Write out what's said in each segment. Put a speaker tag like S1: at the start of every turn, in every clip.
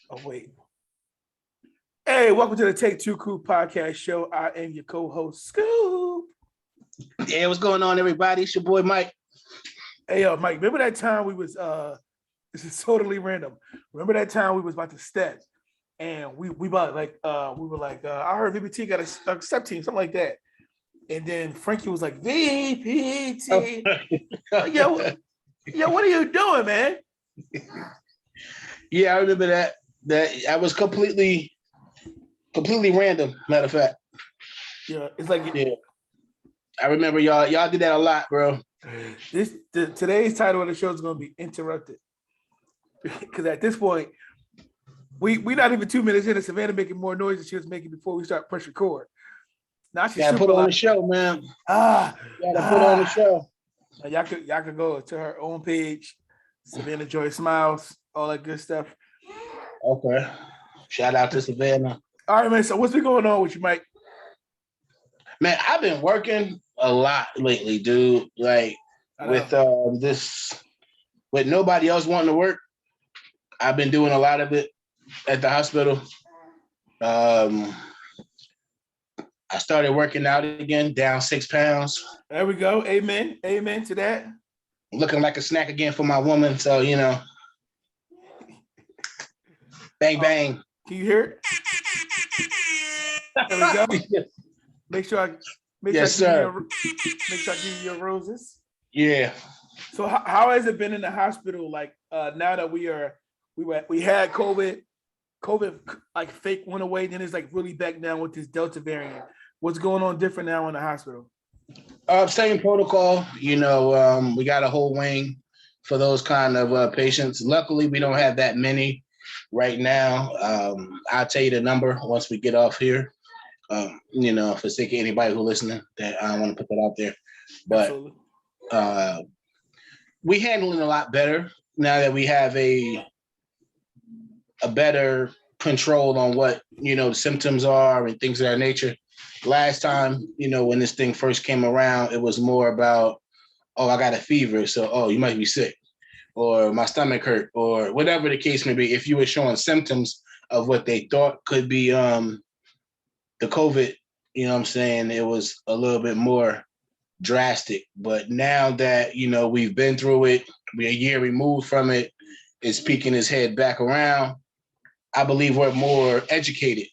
S1: Oh, wait. Hey, welcome to the Take Two Crew podcast show. I am your co-host, Scoop.
S2: Yeah, what's going on, everybody? It's your boy Mike.
S1: Hey, Mike, remember that time we was this is totally random. Remember that time we was about to step and we about like we were like I heard VPT got a step team, something like that. And then Frankie was like, VPT. Yo, what are you doing, man?
S2: Yeah, I remember that. I was completely random. Matter of fact.
S1: Yeah, it's like
S2: Yeah, I remember y'all did that a lot, bro.
S1: Today's title of the show is going to be Interrupted. Because at this point, we not even 2 minutes in, and Savannah making more noise than she was making before we start push record. Now she's
S2: Gotta put on the show, man. Gotta put on the show.
S1: Y'all could go to her own page, Savannah Joy Smiles, all that good stuff.
S2: Okay. Shout out to Savannah.
S1: All right, man. So what's been going on with you, Mike?
S2: Man, I've been working a lot lately, dude. Like with nobody else wanting to work, I've been doing a lot of it at the hospital. I started working out again, down 6 pounds.
S1: There we go. Amen. Amen to that.
S2: Looking like a snack again for my woman. So, bang, bang.
S1: Can you hear it? There we go. Make sure I give you your roses.
S2: Yeah.
S1: So how has it been in the hospital? Like now that we had COVID like fake went away, then it's like really back down with this Delta variant. What's going on different now in the hospital?
S2: Same protocol. We got a whole wing for those kind of patients. Luckily, we don't have that many right now. I'll tell you the number once we get off here. For sake of anybody who's listening, that I want to put that out there. But we handling a lot better now that we have a better control on what the symptoms are and things of that nature. Last time, when this thing first came around, it was more about, oh, I got a fever, so you might be sick, or my stomach hurt, or whatever the case may be. If you were showing symptoms of what they thought could be the COVID, it was a little bit more drastic. But now that we've been through it, we're a year removed from it, it's peeking its head back around. I believe we're more educated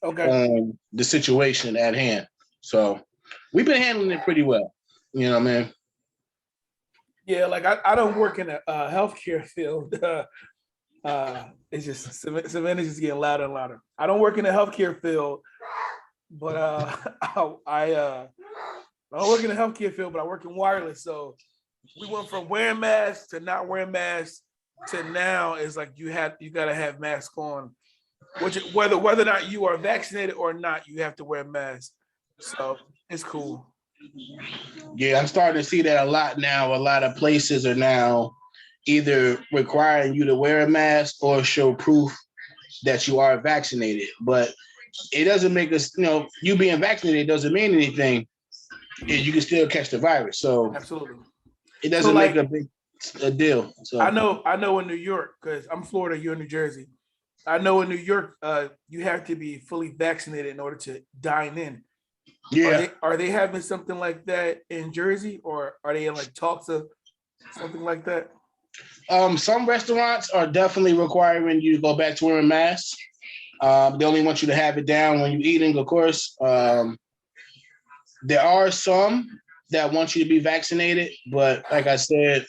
S2: on the situation at hand. So we've been handling it pretty well. You know what I mean?
S1: Yeah, like I don't work in a healthcare field. It's just Savannah's just getting louder and louder. I don't work in the healthcare field, but I don't work in the healthcare field, but I work in wireless. So we went from wearing masks to not wearing masks to now is like you gotta have masks on, whether or not you are vaccinated or not, you have to wear masks. So it's cool.
S2: Yeah, I'm starting to see that a lot now. A lot of places are now either requiring you to wear a mask or show proof that you are vaccinated. But it doesn't make us, you being vaccinated doesn't mean anything. You can still catch the virus. So
S1: absolutely,
S2: it doesn't make a big deal. So
S1: I know in New York, because I'm Florida, you're in New Jersey. I know in New York, you have to be fully vaccinated in order to dine in.
S2: Yeah.
S1: Are they having something like that in Jersey, or are they in like talks of something like that?
S2: Some restaurants are definitely requiring you to go back to wearing masks. They only want you to have it down when you're eating, of course. There are some that want you to be vaccinated, but like I said,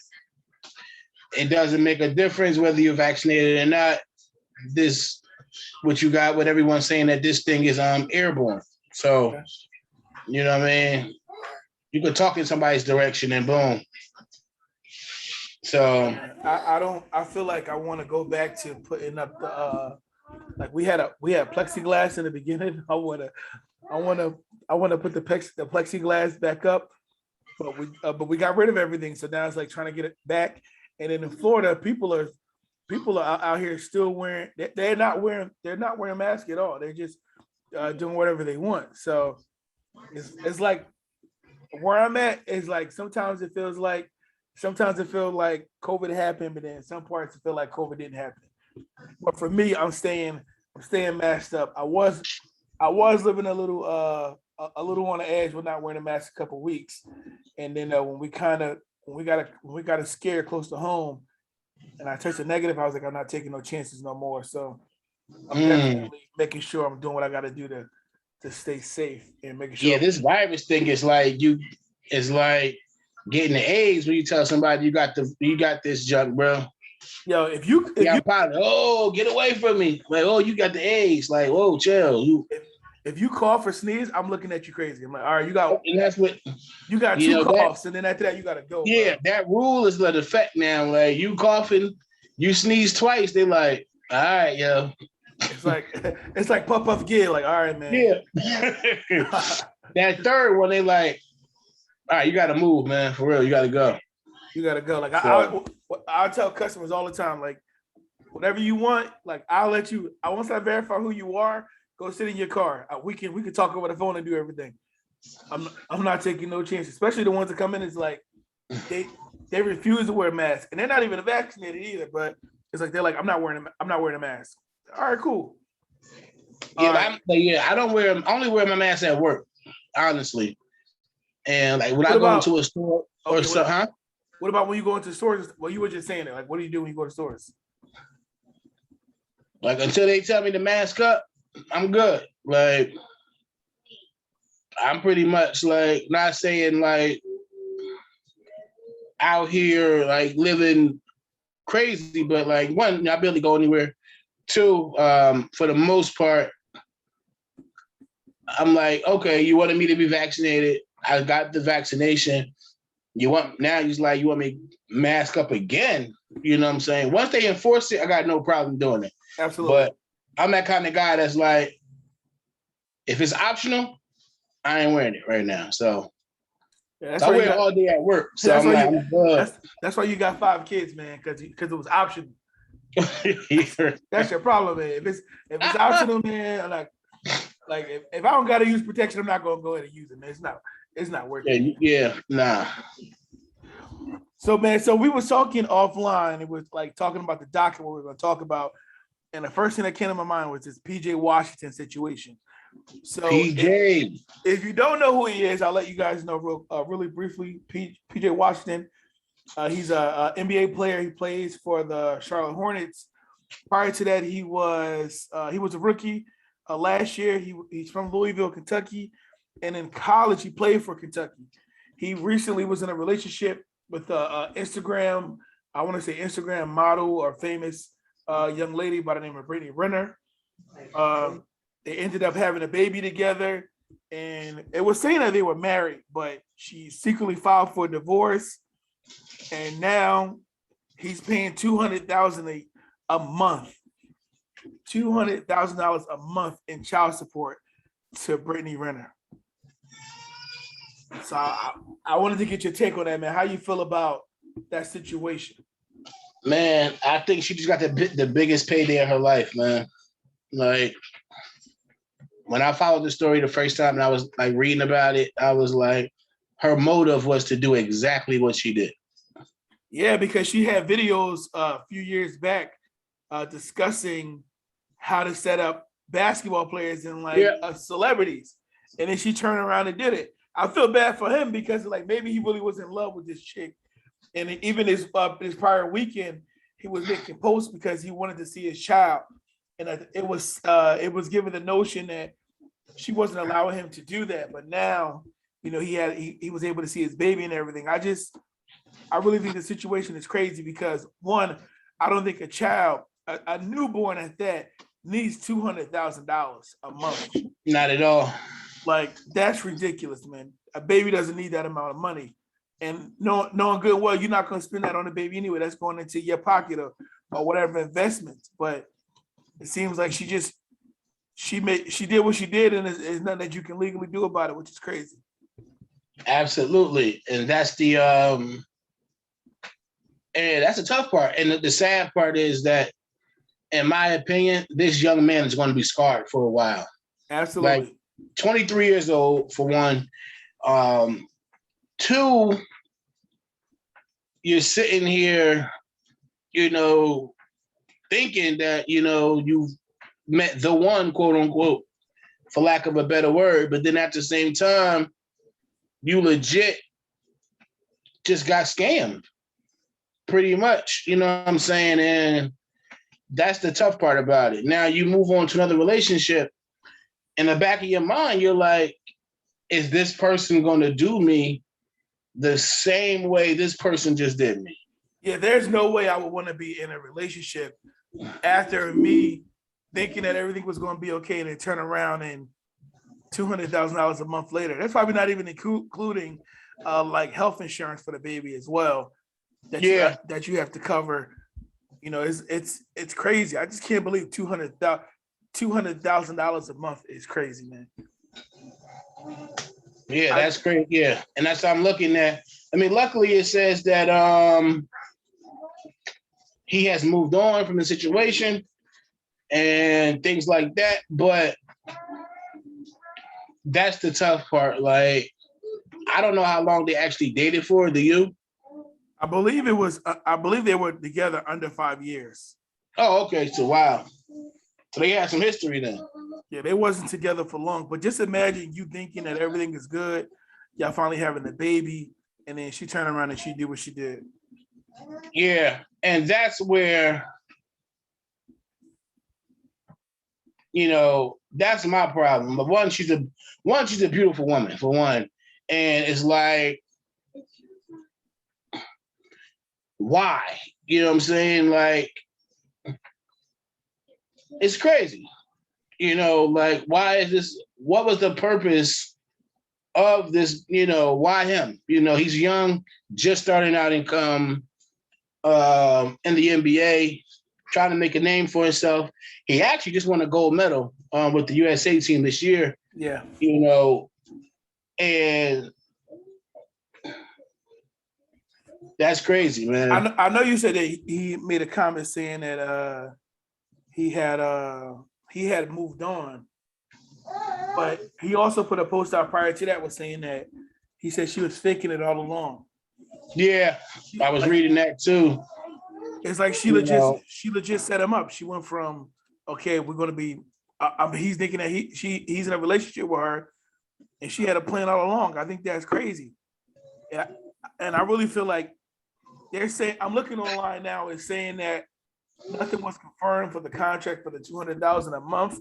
S2: it doesn't make a difference whether you're vaccinated or not. What everyone's saying, that this thing is airborne. So, you know what I mean? You could talk in somebody's direction and boom. So
S1: I feel like I want to go back to putting up the like we had plexiglass in the beginning. I want to put the plexiglass back up, but we got rid of everything. So now it's like trying to get it back. And then in Florida, people are out here still wearing. They're not wearing masks at all. They're just doing whatever they want. So it's like where I'm at is like sometimes it feels like COVID happened, but then some parts it feel like COVID didn't happen. But for me, I'm staying masked up. I was living a little on the edge with not wearing a mask a couple of weeks, and then when we got a scare close to home, and I tested negative, I was like, I'm not taking no chances no more. So I'm definitely making sure I'm doing what I got to do to stay safe and making sure.
S2: Yeah, this virus thing is like it's like getting the AIDS when you tell somebody you got this junk, bro.
S1: Yo, if you
S2: oh, get away from me. Like, oh, you got the AIDS. Like, whoa, chill.
S1: if you cough or sneeze, I'm looking at you crazy. I'm like, all right,
S2: And that's what
S1: you got two coughs, and then after that, you got to go.
S2: Yeah,
S1: bro.
S2: that rule is the effect now. Like, you coughing, you sneeze twice, they like, all right, yo.
S1: It's like puff gear. Like, all right, man.
S2: Yeah. That third one, they like, all right, you got to move, man. For real, you got to go.
S1: You got to go. Like, I'll tell customers all the time, like, whatever you want, like, I'll let you. Once I verify who you are, go sit in your car. We can talk over the phone and do everything. I'm not taking no chances, especially the ones that come in. It's like they refuse to wear masks, and they're not even vaccinated either. But it's like they're like, I'm not wearing a mask. All right, cool.
S2: Yeah, I don't wear. I only wear my mask at work, honestly. And like when I go into a store or something, huh?
S1: What about when you go into stores? Well, you were just saying it. Like, what do you do when you go to stores?
S2: Like until they tell me to mask up, I'm good. Like I'm pretty much like not saying like out here like living crazy, but like one, I barely go anywhere. Two, for the most part, I'm like, okay, you wanted me to be vaccinated. I got the vaccination. You want me to mask up again? You know what I'm saying? Once they enforce it, I got no problem doing it.
S1: Absolutely.
S2: But I'm that kind of guy that's like, if it's optional, I ain't wearing it right now. So, I wear it all day at work. So I'm good.
S1: That's why you got 5 kids, man, because it was optional. That's your problem, man. If it's optional, man, like if I don't gotta use protection, I'm not gonna go ahead and use it, man. It's not working.
S2: Yeah, nah.
S1: So man, we was talking offline. It was like talking about the docket what we were gonna talk about. And the first thing that came to my mind was this PJ Washington situation. So
S2: PJ,
S1: if you don't know who he is, I'll let you guys know really briefly. PJ Washington, he's a NBA player. He plays for the Charlotte Hornets. Prior to that, he was a rookie. Last year, he's from Louisville, Kentucky, and in college, he played for Kentucky. He recently was in a relationship with Instagram model or famous young lady by the name of Brittany Renner. They ended up having a baby together, and it was saying that they were married, but she secretly filed for divorce, and now he's paying $200,000 a month, $200,000 a month in child support to Brittany Renner. So I wanted to get your take on that, man. How you feel about that situation?
S2: Man, I think she just got the biggest payday of her life, man. Like when I followed the story the first time and I was like reading about it, I was like, her motive was to do exactly what she did.
S1: Yeah, because she had videos a few years back discussing how to set up basketball players and celebrities, and then she turned around and did it. I feel bad for him because like maybe he really was in love with this chick, and even his prior weekend he was making posts because he wanted to see his child, and it was given the notion that she wasn't allowing him to do that, but now he was able to see his baby and everything. I really think the situation is crazy because one, I don't think a newborn at that needs $200,000 a month.
S2: Not at all.
S1: Like that's ridiculous, man. A baby doesn't need that amount of money, and knowing good well you're not going to spend that on a baby anyway. That's going into your pocket or whatever investments. But it seems like she did what she did, and there's nothing that you can legally do about it, which is crazy.
S2: Absolutely, and that's and that's the tough part. And the sad part is that, in my opinion, this young man is going to be scarred for a while.
S1: Absolutely.
S2: Like 23 years old, for one. Two, you're sitting here, thinking that, you've met the one, quote unquote, for lack of a better word. But then at the same time, you legit just got scammed pretty much. You know what I'm saying? And that's the tough part about it. Now you move on to another relationship. In the back of your mind, you're like, is this person going to do me the same way this person just did me?
S1: Yeah, there's no way I would want to be in a relationship after me thinking that everything was going to be okay and then turn around and $200,000 a month later. That's probably not even including like health insurance for the baby as well that you have to cover. It's crazy. I just can't believe $200,000 a month is crazy, man.
S2: Yeah, that's great. Yeah, and that's what I'm looking at. I mean, luckily it says that he has moved on from the situation and things like that. But that's the tough part. Like, I don't know how long they actually dated for. Do you?
S1: I believe it was. I believe they were together under 5 years.
S2: Oh, okay. So wow. So they had some history then.
S1: Yeah, they wasn't together for long. But just imagine you thinking that everything is good, y'all finally having a baby, and then she turned around and she did what she did.
S2: Yeah, and that's where, that's my problem. But one, she's a beautiful woman for one, and it's like, why? You know what I'm saying? Like, it's crazy. Like, why is this? What was the purpose of this? Why him? He's young, just starting out in the NBA, trying to make a name for himself. He actually just won a gold medal with the USA team this year.
S1: Yeah.
S2: And that's crazy, man.
S1: I know you said that he made a comment saying that he had moved on, but he also put a post out prior to that was saying that he said she was faking it all along.
S2: Yeah, I was reading that too.
S1: It's like she legit set him up. She went from, okay, we're gonna be. He's thinking that he's in a relationship with her, and she had a plan all along. I think that's crazy. Yeah, and I really feel like they're saying. I'm looking online now and saying that nothing was confirmed for the contract for the $200,000 a month.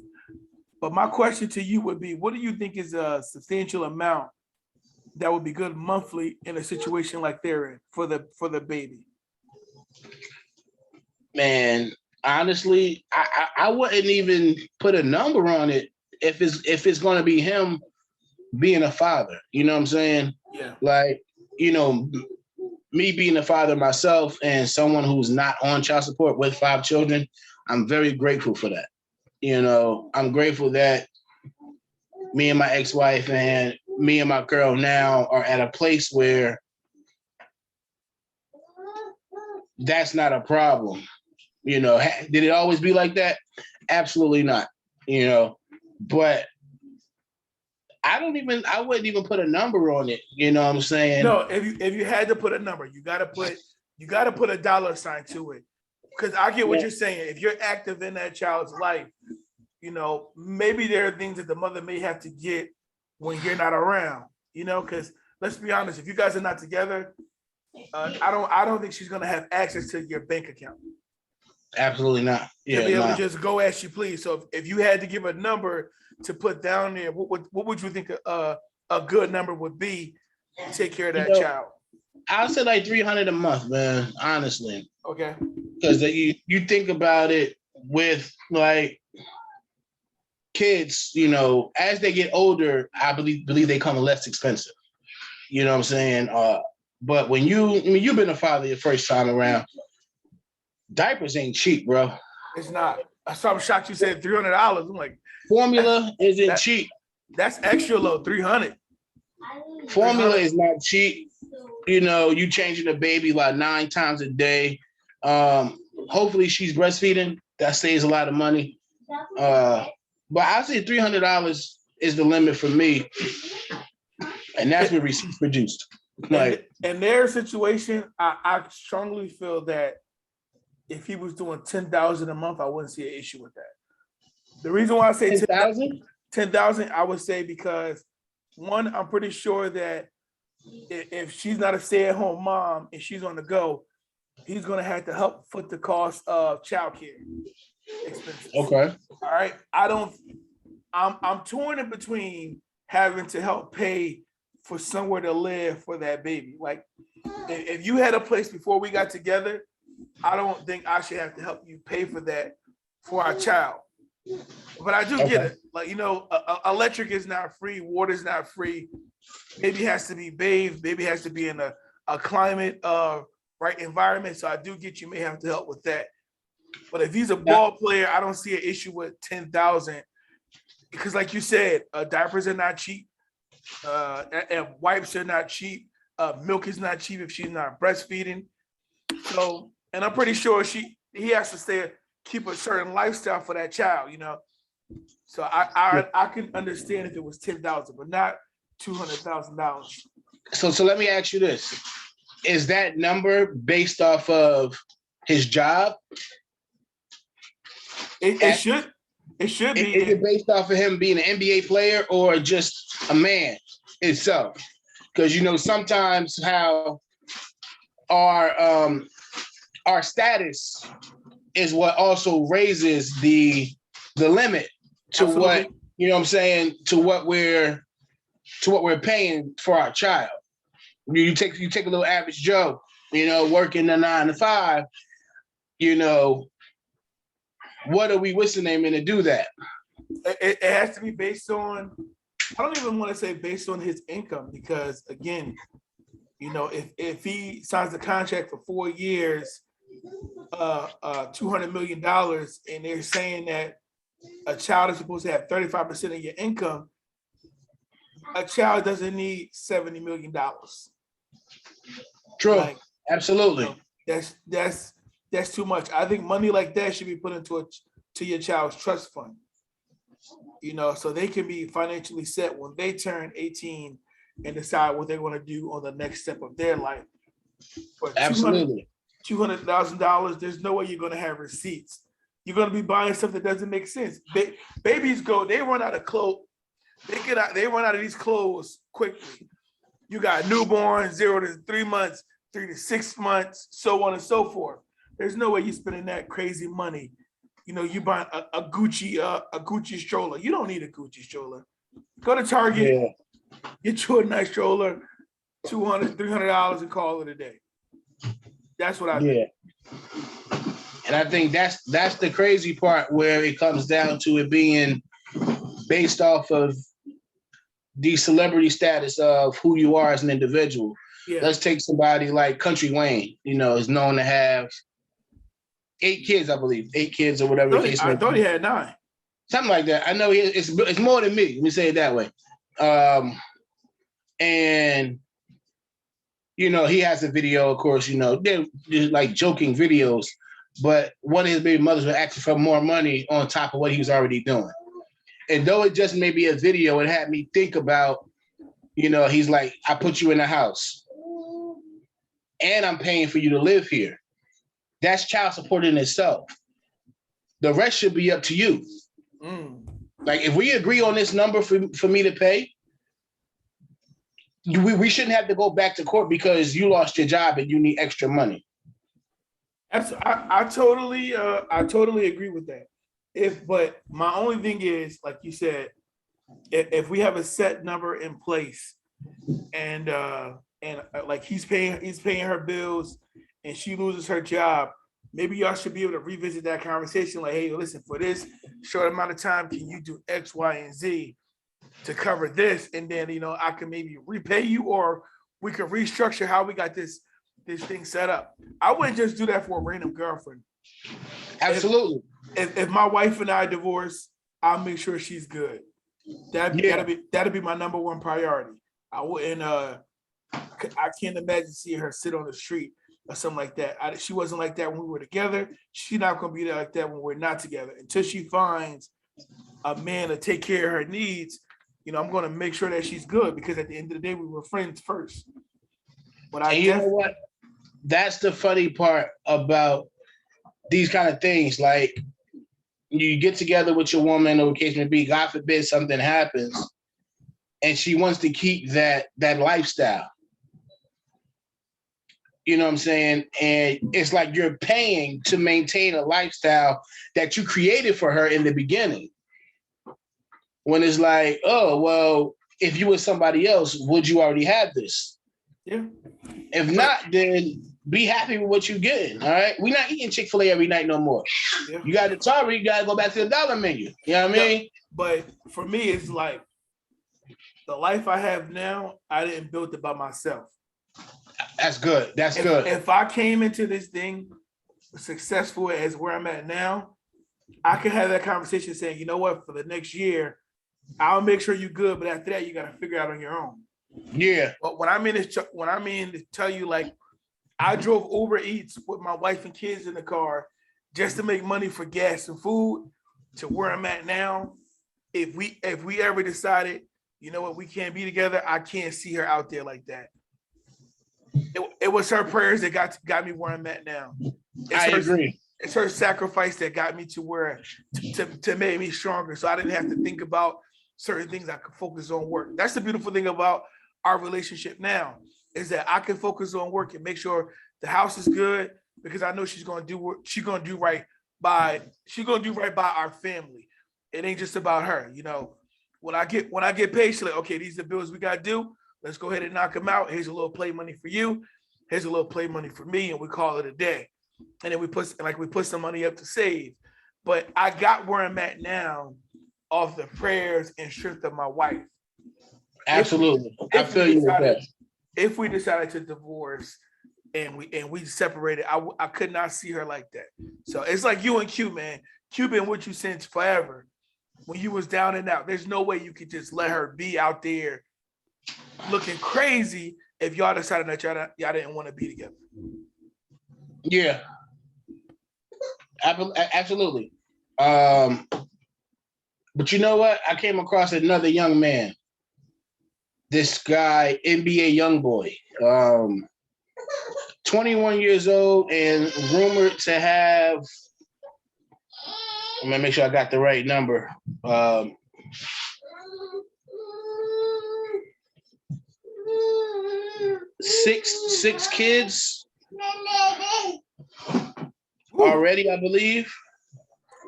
S1: But my question to you would be, what do you think is a substantial amount that would be good monthly in a situation like they're in for the baby?
S2: Man, honestly, I wouldn't even put a number on it if it's going to be him being a father. You know what I'm saying?
S1: Yeah.
S2: Like, me being a father myself and someone who's not on child support with 5 children, I'm very grateful for that. I'm grateful that me and my ex-wife and me and my girl now are at a place where that's not a problem. Did it always be like that? Absolutely not. But I wouldn't even put a number on it. You know what I'm saying?
S1: No, if you had to put a number, you gotta put a dollar sign to it. Because I get what you're saying. If you're active in that child's life, maybe there are things that the mother may have to get when you're not around. Because let's be honest, if you guys are not together, I don't think she's gonna have access to your bank account.
S2: Absolutely not.
S1: Yeah, to be able to just go as you please. So if you had to give a number to put down there, what would you think a good number would be to take care of that child?
S2: I'll say like $300 a month, man. Honestly.
S1: Okay.
S2: Because you think about it with like kids, as they get older, I believe they come less expensive. You know what I'm saying? But when you've been a father your first time around, diapers ain't cheap, bro.
S1: It's not. So I'm shocked you said $300. I'm like,
S2: formula isn't cheap.
S1: That's extra low, 300.
S2: Formula is not cheap. You changing the baby like 9 times a day. Hopefully she's breastfeeding. That saves a lot of money. But I say $300 is the limit for me, and that's what receipts produced. Like
S1: in their situation, I strongly feel that if he was doing 10,000 a month, I wouldn't see an issue with that. The reason why I say
S2: 10,000?
S1: 10,000, I would say because one, I'm pretty sure that if she's not a stay-at-home mom and she's on the go, he's gonna have to help foot the cost of childcare expenses.
S2: Okay.
S1: All right. I'm torn in between having to help pay for somewhere to live for that baby. Like if you had a place before we got together, I don't think I should have to help you pay for that for our child. But I do get it. Like, electric is not free, water is not free. Baby has to be bathed, baby has to be in a climate right environment. So I do get you may have to help with that. But if he's a ball player, I don't see an issue with 10,000 because, like you said, diapers are not cheap, and wipes are not cheap. Milk is not cheap if she's not breastfeeding. So, and I'm pretty sure he has to keep a certain lifestyle for that child, So I can understand if it was 10,000, but not $200,000.
S2: So let me ask you this: is that number based off of his job?
S1: It should be.
S2: Is it based off of him being an NBA player or just a man itself? Because sometimes how our status is what also raises the limit to
S1: Absolutely.
S2: to what we're paying for our child. You take a little average Joe, working a 9 to 5, what are we him to do that?
S1: It has to be based on, I don't even want to say based on his income, because again, if he signs a contract for 4 years, $200 million, and they're saying that a child is supposed to have 35% of your income, a child doesn't need $70 million.
S2: True.
S1: Like,
S2: absolutely.
S1: That's too much. I think money like that should be put into your child's trust fund. So they can be financially set when they turn 18 and decide what they're going to do on the next step of their life. But
S2: absolutely.
S1: $200,000, there's no way you're going to have receipts. You're going to be buying stuff that doesn't make sense. Babies they run out of clothes. They run out of these clothes quickly. You got newborns, 0 to 3 months, 3 to 6 months, so on and so forth. There's no way you're spending that crazy money. You buy a Gucci stroller. You don't need a Gucci stroller. Go to Target, get you a nice stroller, $200, $300, and call it a day. That's what I think.
S2: And I think that's the crazy part, where it comes down to it being based off of the celebrity status of who you are as an individual. Yeah. Let's take somebody like Country Wayne, is known to have 8 kids, I believe, 8 kids or whatever.
S1: I thought he had 9.
S2: Something like that. I know it's more than me. Let me say it that way. And he has a video, of course. They're just like joking videos, but one of his baby mothers was asking for more money on top of what he was already doing. And though it just may be a video, it had me think about, he's like, I put you in a house and I'm paying for you to live here. That's child support in itself. The rest should be up to you. Like, if we agree on this number for me to pay, we shouldn't have to go back to court because you lost your job and you need extra money.
S1: I totally agree with that. But my only thing is, like you said, if we have a set number in place, and like he's paying her bills, and she loses her job, maybe y'all should be able to revisit that conversation. Like, hey, listen, for this short amount of time, can you do X, Y, and Z to cover this? And then, I can maybe repay you, or we could restructure how we got this thing set up. I wouldn't just do that for a random girlfriend.
S2: Absolutely.
S1: If my wife and I divorce, I'll make sure she's good. That'll be my number one priority. I wouldn't. I can't imagine seeing her sit on the street or something like that. She wasn't like that when we were together. She's not going to be like that when we're not together. Until she finds a man to take care of her needs, I'm going to make sure that she's good, because at the end of the day, we were friends first. But
S2: you know what? That's the funny part about these kind of things. Like you get together with your woman, or case may be, God forbid something happens, and she wants to keep that lifestyle. You know what I'm saying? And it's like you're paying to maintain a lifestyle that you created for her in the beginning. When it's like, oh, well, if you were somebody else, would you already have this?
S1: Yeah.
S2: If not, then be happy with what you're getting. All right. We're not eating Chick-fil-A every night no more.
S1: Yeah.
S2: You got the Atari, you got to go back to the dollar menu. You know what I mean?
S1: But for me, it's like the life I have now, I didn't build it by myself.
S2: That's good. That's good.
S1: If I came into this thing successful as where I'm at now, I could have that conversation saying, you know what, for the next year, I'll make sure you're good, but after that, you got to figure it out on your own.
S2: Yeah.
S1: But when I mean to tell you, like, I drove Uber Eats with my wife and kids in the car just to make money for gas and food to where I'm at now. If we ever decided, you know what, we can't be together, I can't see her out there like that. It was her prayers that got me where I'm at now.
S2: I agree.
S1: It's her sacrifice that got me to where to make me stronger. So I didn't have to think about certain things. I could focus on work. That's the beautiful thing about our relationship now, is that I can focus on work and make sure the house is good, because I know she's gonna do right by our family. It ain't just about her. You know, when I get paid, she's like, okay, these are the bills we gotta do. Let's go ahead and knock them out. Here's a little play money for you. Here's a little play money for me, and we call it a day. And then we put some money up to save. But I got where I'm at now off the prayers and strength of my wife.
S2: Absolutely. I feel you with that.
S1: If we decided to divorce and we separated, I could not see her like that. So it's like you and Q, man. Q been with you since forever. When you was down and out, there's no way you could just let her be out there looking crazy if y'all decided that y'all didn't want to be together.
S2: Yeah, absolutely. But you know what? I came across another young man. This guy, NBA YoungBoy, 21 years old and rumored to have, I'm gonna make sure I got the right number. Six kids already, I believe.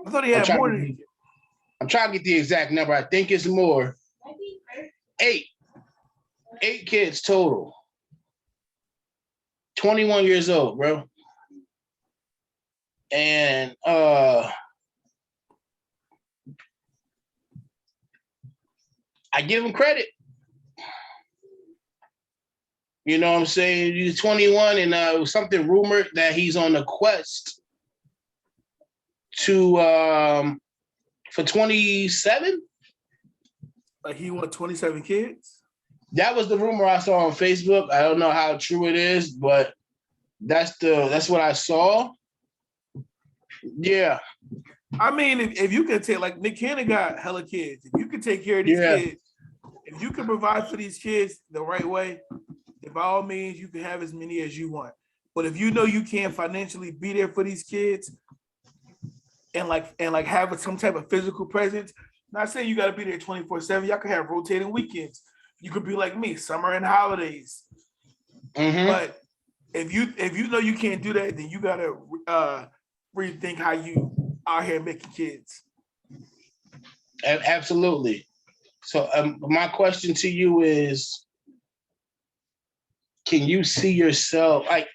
S1: I thought he had more than you.
S2: I'm trying to get the exact number. I think it's more. 8 kids total. 21 years old, bro. And I give him credit. You know what I'm saying? He's 21, and it was something rumored that he's on the quest to for 27.
S1: Like he want 27 kids?
S2: That was the rumor I saw on Facebook. I don't know how true it is, but that's what I saw. Yeah.
S1: I mean, if you could take, like, Nick Cannon got hella kids. If you could take care of these kids, if you can provide for these kids the right way, then by all means, you can have as many as you want. But if you know you can't financially be there for these kids and have some type of physical presence, not saying you got to be there 24/7. Y'all can have rotating weekends. You could be like me, summer and holidays. Mm-hmm. But if you know you can't do that, then you gotta rethink how you out here making kids.
S2: Absolutely. So my question to you is, can you see yourself, like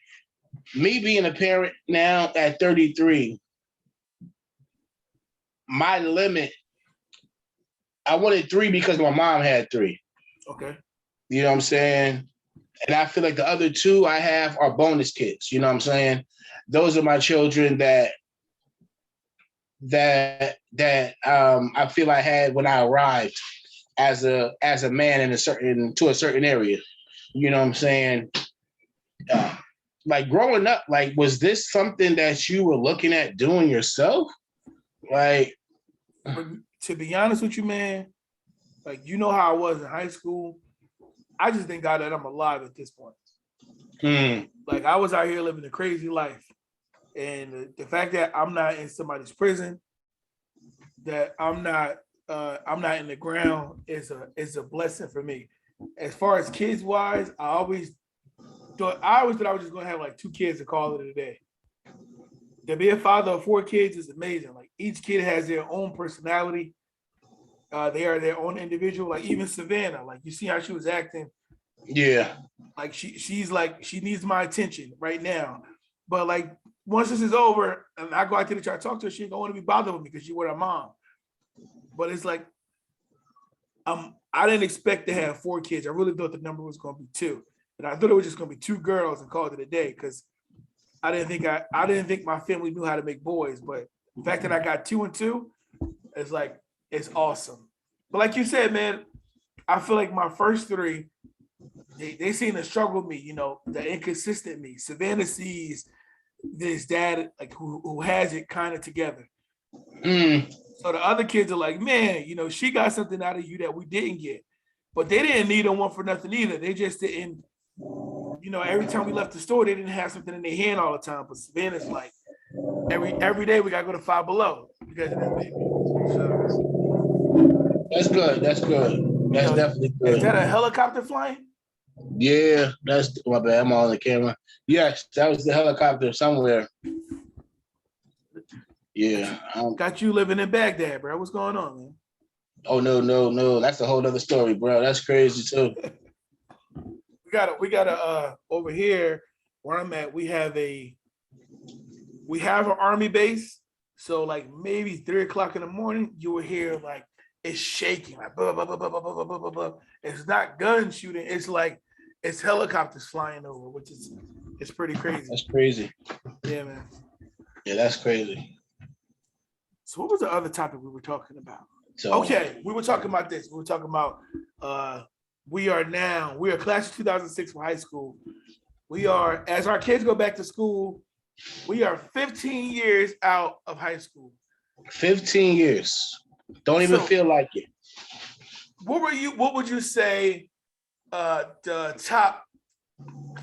S2: me being a parent now at 33, my limit, I wanted 3 because my mom had 3.
S1: Okay.
S2: You know what I'm saying? And I feel like the other 2 I have are bonus kids. You know what I'm saying? Those are my children that I feel I had when I arrived as a man to a certain area. You know what I'm saying? Like growing up, like, was this something that you were looking at doing yourself? Like,
S1: to be honest with you, man, like, you know how I was in high school. I just thank God that I'm alive at this point. Like, I was out here living a crazy life, And the fact that I'm not in somebody's prison, that I'm not in the ground is a blessing for me. As far as kids wise, I always thought I was just gonna have like 2 kids to call it a day. To be a father of 4 kids is amazing. Like each kid has their own personality. They are their own individual. Like even Savannah, like you see how she was acting.
S2: Yeah.
S1: Like she's like she needs my attention right now. But like once this is over and I go out there to try to talk to her, she ain't gonna want to be bothered with me because she with her mom. But it's like I didn't expect to have 4 kids. I really thought the number was gonna be 2. And I thought it was just gonna be 2 girls and called it a day because I didn't think my family knew how to make boys. But the fact that I got 2 and 2 is like it's awesome. But like you said, man, I feel like my first 3, they seem to struggle with me, the inconsistent me. Savannah sees this dad like who has it kind of together.
S2: Mm.
S1: So the other kids are like, man, she got something out of you that we didn't get. But they didn't need one for nothing either. They just didn't, every time we left the store, they didn't have something in their hand all the time. But Savannah's like, every day we gotta go to Five Below because of this baby. So
S2: That's good. That's good. That's definitely good.
S1: Is that a helicopter flying?
S2: Yeah, that's my bad. I'm on the camera. Yes, that was the helicopter somewhere. Yeah.
S1: Got you living in Baghdad, bro. What's going on, man?
S2: Oh no. That's a whole other story, bro. That's crazy too.
S1: we gotta over here where I'm at, we have an army base. So like maybe 3 o'clock in the morning, you will hear like it's shaking, like blah, blah, blah, blah, blah, blah, blah, blah, blah. It's not gun shooting, it's like it's helicopters flying over, which is it's pretty crazy.
S2: That's crazy.
S1: Yeah, man.
S2: Yeah, that's crazy.
S1: So what was the other topic we were talking about?
S2: So,
S1: okay, we were talking about this. We were talking about we are class of 2006 for high school. We are, as our kids go back to school, we are 15 years out of high school.
S2: 15 years. Don't even feel like it.
S1: What would you say the top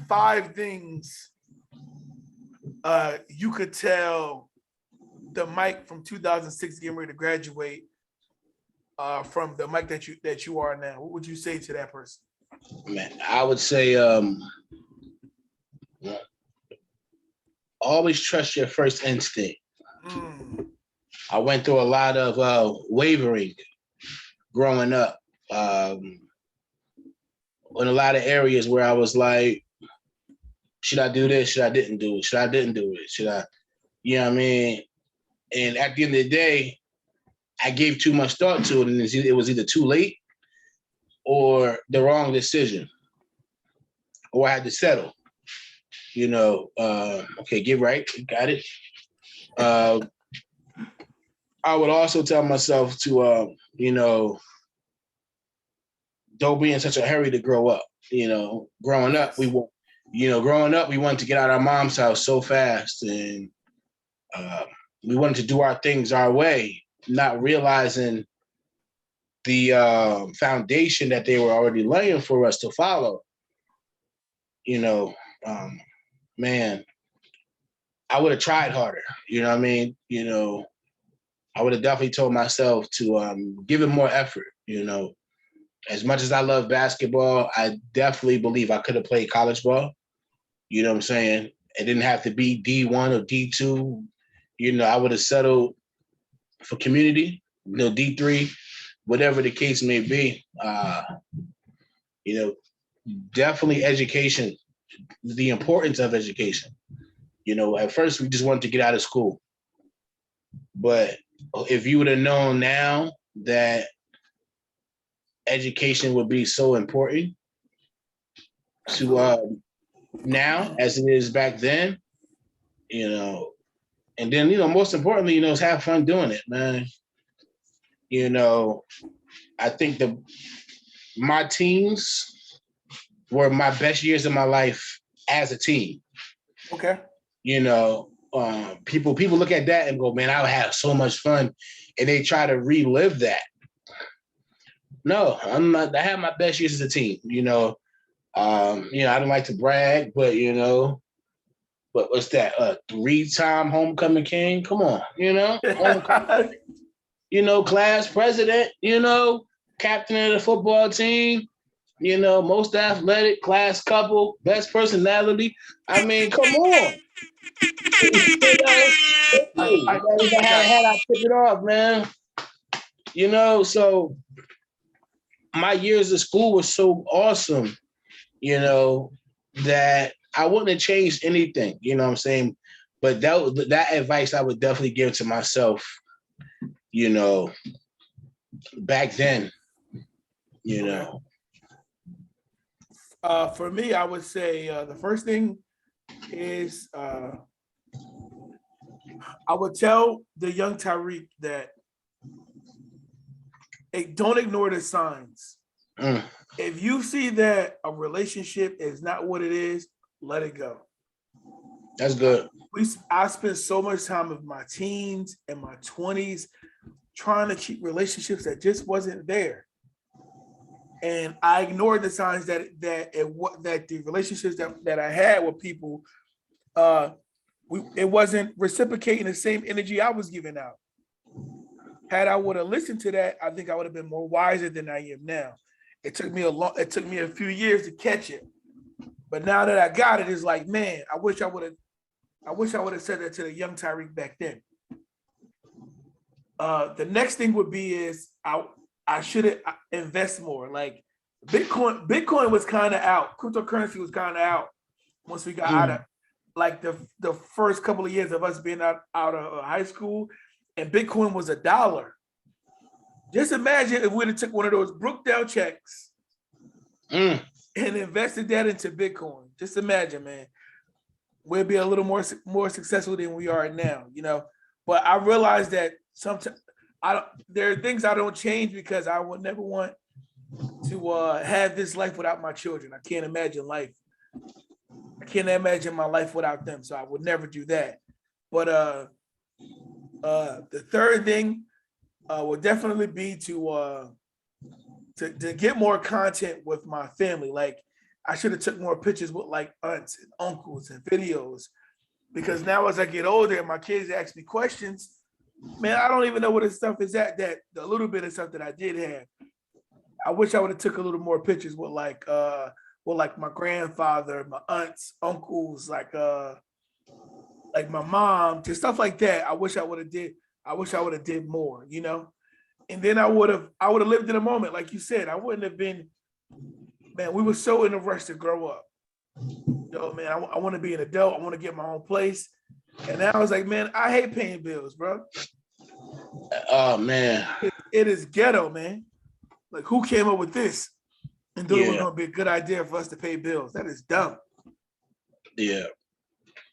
S1: 5 things you could tell the Mike from 2006 getting ready to graduate from the Mike that you are now? What would you say to that person?
S2: Man, I would say always trust your first instinct. I went through a lot of wavering growing up in a lot of areas where I was like, should I do this? Should I didn't do it? Should I didn't do it? Should I, you know what I mean? And at the end of the day, I gave too much thought to it, and it was either too late or the wrong decision, or I had to settle. Okay, get right, got it. I would also tell myself to, don't be in such a hurry to grow up. Growing up, we wanted to get out of our mom's house so fast, and we wanted to do our things our way, not realizing the foundation that they were already laying for us to follow. Man, I would have tried harder. You know what I mean? I would have definitely told myself to give it more effort. As much as I love basketball, I definitely believe I could have played college ball. You know what I'm saying? It didn't have to be D1 or D2. I would have settled for community, D3, whatever the case may be. Definitely education, the importance of education. At first we just wanted to get out of school. But if you would have known now that education would be so important to now as it is back then, and then, most importantly, is have fun doing it, man. I think my teams were my best years of my life as a team.
S1: Okay.
S2: People look at that and go, man, I had so much fun. And they try to relive that. No, I'm not. I had my best years as a team. I don't like to brag, but what's that? 3-time homecoming king. Come on, homecoming. Class president. Captain of the football team. Most athletic, class couple, best personality. I mean, come on.
S1: I
S2: If I had a hat, I'd tip it off, man. So my years of school were so awesome, that I wouldn't have changed anything, you know what I'm saying? But that advice I would definitely give to myself, back then,
S1: For me, I would say the first thing is I would tell the young Tyreek that, hey, don't ignore the signs. If you see that a relationship is not what it is, let it go.
S2: That's good.
S1: I spent so much time of my teens and my 20s trying to keep relationships that just wasn't there. And I ignored the signs that the relationships that I had with people, it wasn't reciprocating the same energy I was giving out. Had I would have listened to that, I think I would have been more wiser than I am now. It took me a few years to catch it, but now that I got it, it's like, man, I wish I would have said that to the young Tyreek back then. The next thing would be is I should invest more. Like Bitcoin was kind of out. Cryptocurrency was kind of out once we got out of like the first couple of years of us being out of high school, and Bitcoin was $1. Just imagine if we'd have took one of those Brookdale checks and invested that into Bitcoin. Just imagine, man. We'll be a little more successful than we are now, But I realized that sometimes there are things I don't change because I would never want to have this life without my children. I can't imagine life. I can't imagine my life without them, so I would never do that. But the third thing would definitely be to get more content with my family. Like I should have took more pictures with like aunts and uncles and videos, because now as I get older and my kids ask me questions, man, I don't even know what the stuff is that the little bit of stuff that I did have. I wish I would have took a little more pictures with like my grandfather, my aunts, uncles, like my mom, just stuff like that. I wish I would have did more, And then I would have lived in a moment, like you said. I wouldn't have been, man, we were so in a rush to grow up. Man, I want to be an adult. I want to get my own place. And now I was like, man, I hate paying bills, bro.
S2: Oh, man.
S1: It is ghetto, man. Like, who came up with this? And thought it was going to be a good idea for us to pay bills. That is dumb.
S2: Yeah.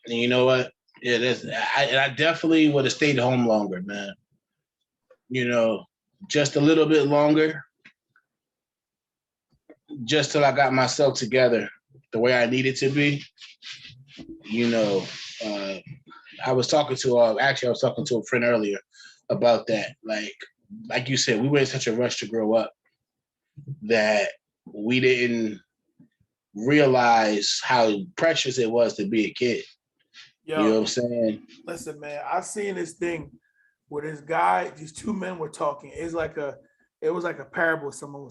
S2: And you know what? Yeah, I definitely would have stayed home longer, man. Just a little bit longer. Just till I got myself together the way I needed to be. I was talking to a friend earlier about that. Like you said, we were in such a rush to grow up that we didn't realize how precious it was to be a kid. Yo, you know what I'm saying?
S1: Listen, man, I seen this thing where these two men were talking. It was like a parable someone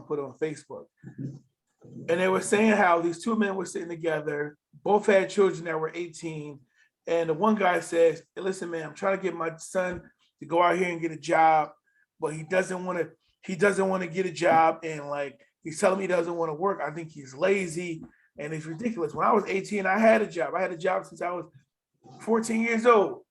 S1: put on Facebook. And they were saying how these two men were sitting together, both had children that were 18. And the one guy says, hey, listen, man, I'm trying to get my son to go out here and get a job, but he doesn't want to get a job. And like, he's telling me he doesn't want to work. I think he's lazy and it's ridiculous. When I was 18, I had a job. I had a job since I was 14 years old.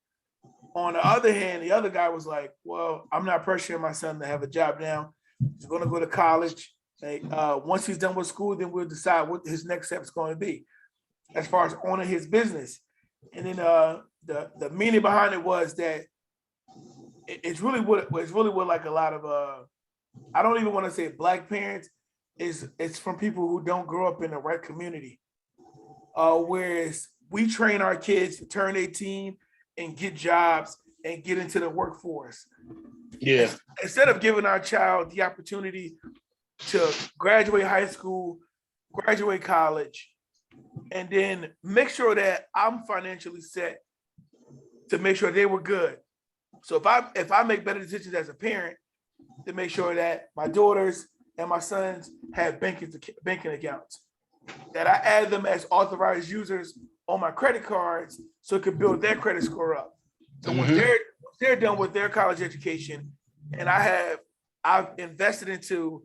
S1: On the other hand, the other guy was like, well, I'm not pressuring my son to have a job now. He's going to go to college. Once he's done with school, then we'll decide what his next step is going to be as far as owning his business. And then the meaning behind it was that it's really what like a lot of I don't even want to say Black parents, it's from people who don't grow up in the right community. Whereas we train our kids to turn 18 and get jobs and get into the workforce.
S2: Yeah.
S1: Instead of giving our child the opportunity to graduate high school, graduate college, and then make sure that I'm financially set to make sure they were good. So if I make better decisions as a parent to make sure that my daughters and my sons have banking accounts, that I add them as authorized users on my credit cards so it can build their credit score up. So once they're done with their college education, and I've invested into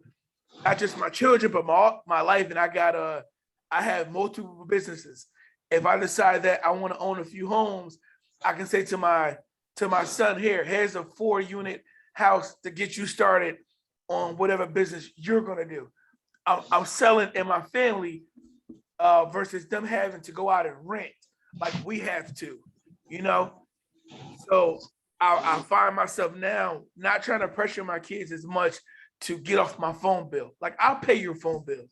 S1: not just my children but my life, and I have multiple businesses. If I decide that I want to own a few homes, I can say to my son, here's a 4-unit house to get you started on whatever business you're gonna do. I'm selling in my family versus them having to go out and rent like we have to, you know. So I find myself now not trying to pressure my kids as much to get off my phone bill. Like, I'll pay your phone bill.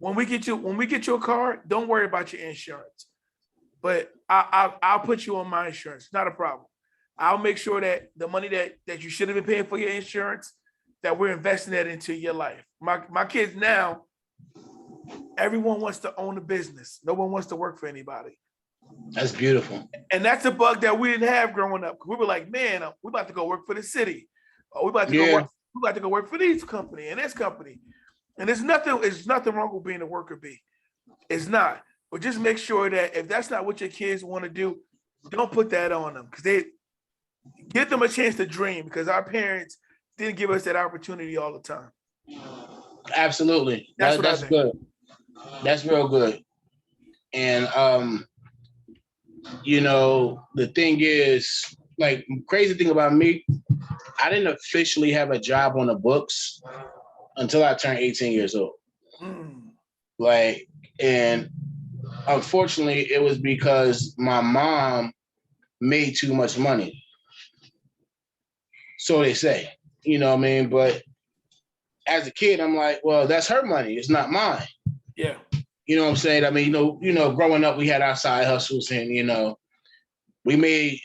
S1: When we get you a car, don't worry about your insurance. But I'll put you on my insurance. Not a problem. I'll make sure that the money that you should have been paying for your insurance, that we're investing that into your life. My kids now, everyone wants to own a business. No one wants to work for anybody.
S2: That's beautiful.
S1: And that's a bug that we didn't have growing up. We were like, man, we're about to go work for the city. Or we about to go work for this company and this company. And there's nothing wrong with being a worker bee. It's not. But just make sure that if that's not what your kids want to do, don't put that on them. Because they give them a chance to dream, because our parents didn't give us that opportunity all the time.
S2: Absolutely. That's good. That's real good. And the thing is, like, crazy thing about me, I didn't officially have a job on the books until I turned 18 years old. Like, and unfortunately, it was because my mom made too much money. So they say, you know what I mean? But as a kid, I'm like, well, that's her money. It's not mine.
S1: Yeah.
S2: You know what I'm saying? I mean, growing up, we had our side hustles, and, we made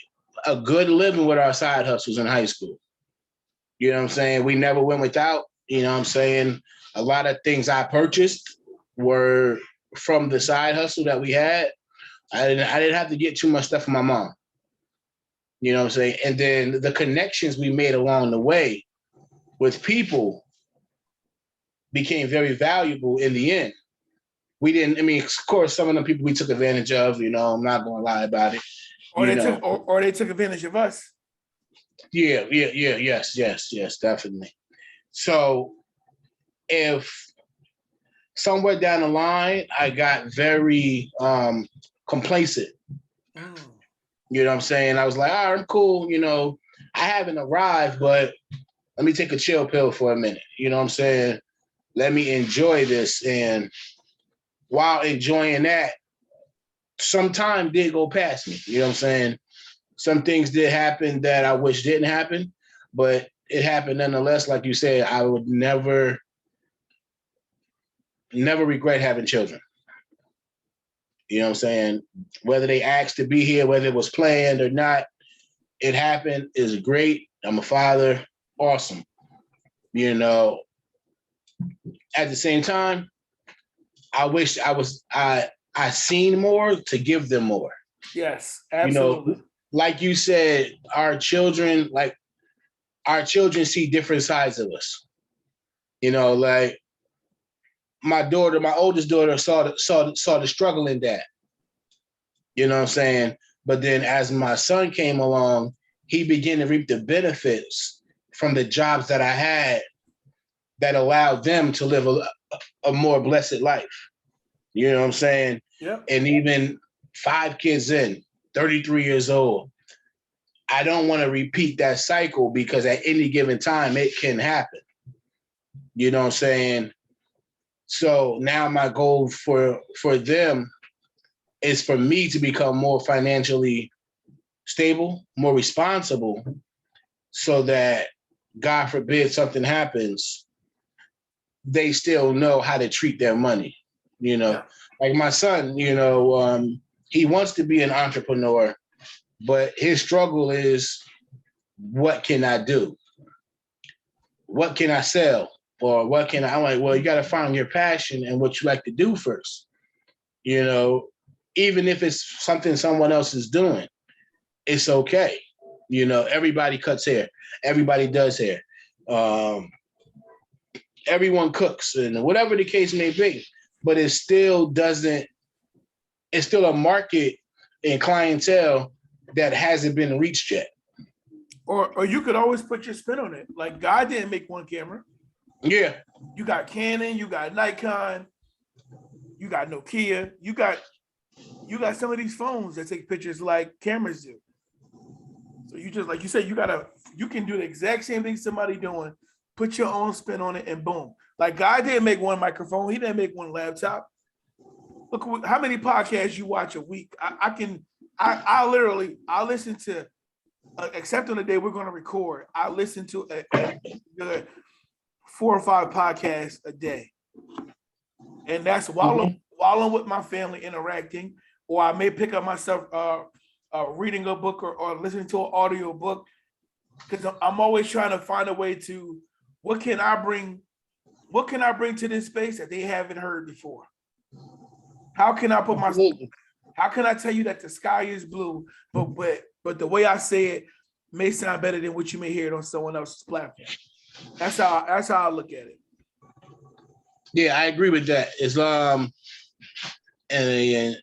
S2: a good living with our side hustles in high school. You know what I'm saying? We never went without. You know what I'm saying? A lot of things I purchased were from the side hustle that we had. I didn't have to get too much stuff from my mom. You know what I'm saying? And then the connections we made along the way with people became very valuable in the end. Of course, some of the people we took advantage of, I'm not going to lie about it.
S1: Or they took advantage of us.
S2: Yeah, yes, definitely. So if somewhere down the line, I got very complacent. You know what I'm saying? I was like, all right, I'm cool. I haven't arrived, but let me take a chill pill for a minute. You know what I'm saying? Let me enjoy this. And while enjoying that, some time did go past me. You know what I'm saying? Some things did happen that I wish didn't happen, but it happened nonetheless. Like you said, I would never regret having children. You know what I'm saying? Whether they asked to be here, whether it was planned or not, it happened. Is great. I'm a father. Awesome. At the same time, I wish I seen more to give them more.
S1: Yes, absolutely.
S2: Like you said, our children see different sides of us. Like my oldest daughter saw the struggle in that. You know what I'm saying? But then as my son came along, he began to reap the benefits from the jobs that I had that allowed them to live a more blessed life. You know what I'm saying?
S1: Yep.
S2: And even 5 kids in, 33 years old, I don't want to repeat that cycle, because at any given time it can happen. You know what I'm saying? So now my goal for them is for me to become more financially stable, more responsible, so that, God forbid, something happens, they still know how to treat their money.
S1: Yeah.
S2: Like my son, he wants to be an entrepreneur, but his struggle is, what can I do? What can I sell? Or I'm like, well, you got to find your passion and what you like to do first. You know, even if it's something someone else is doing, it's okay. You know, everybody cuts hair. Everybody does hair. Um, everyone cooks and whatever the case may be, but it still doesn't, it's still a market and clientele that hasn't been reached yet.
S1: Or you could always put your spin on it. Like God didn't make one camera.
S2: Yeah.
S1: You got Canon, you got Nikon, you got Nokia, you got some of these phones that take pictures like cameras do. So you just, like you said, you can do the exact same thing somebody doing, put your own spin on it, and boom. Like God didn't make one microphone, he didn't make one laptop. Look how many podcasts you watch a week. I listen to, except on the day we're going to record, I listen to a good 4 or 5 podcasts a day, and that's while I'm with my family interacting, or I may pick up myself reading a book or listening to an audio book, because I'm always trying to find a way to, what can I bring to this space that they haven't heard before? How can I put myself? How can I tell you that the sky is blue, but the way I say it may sound better than what you may hear it on someone else's platform? That's how I look at it.
S2: Yeah, I agree with that. And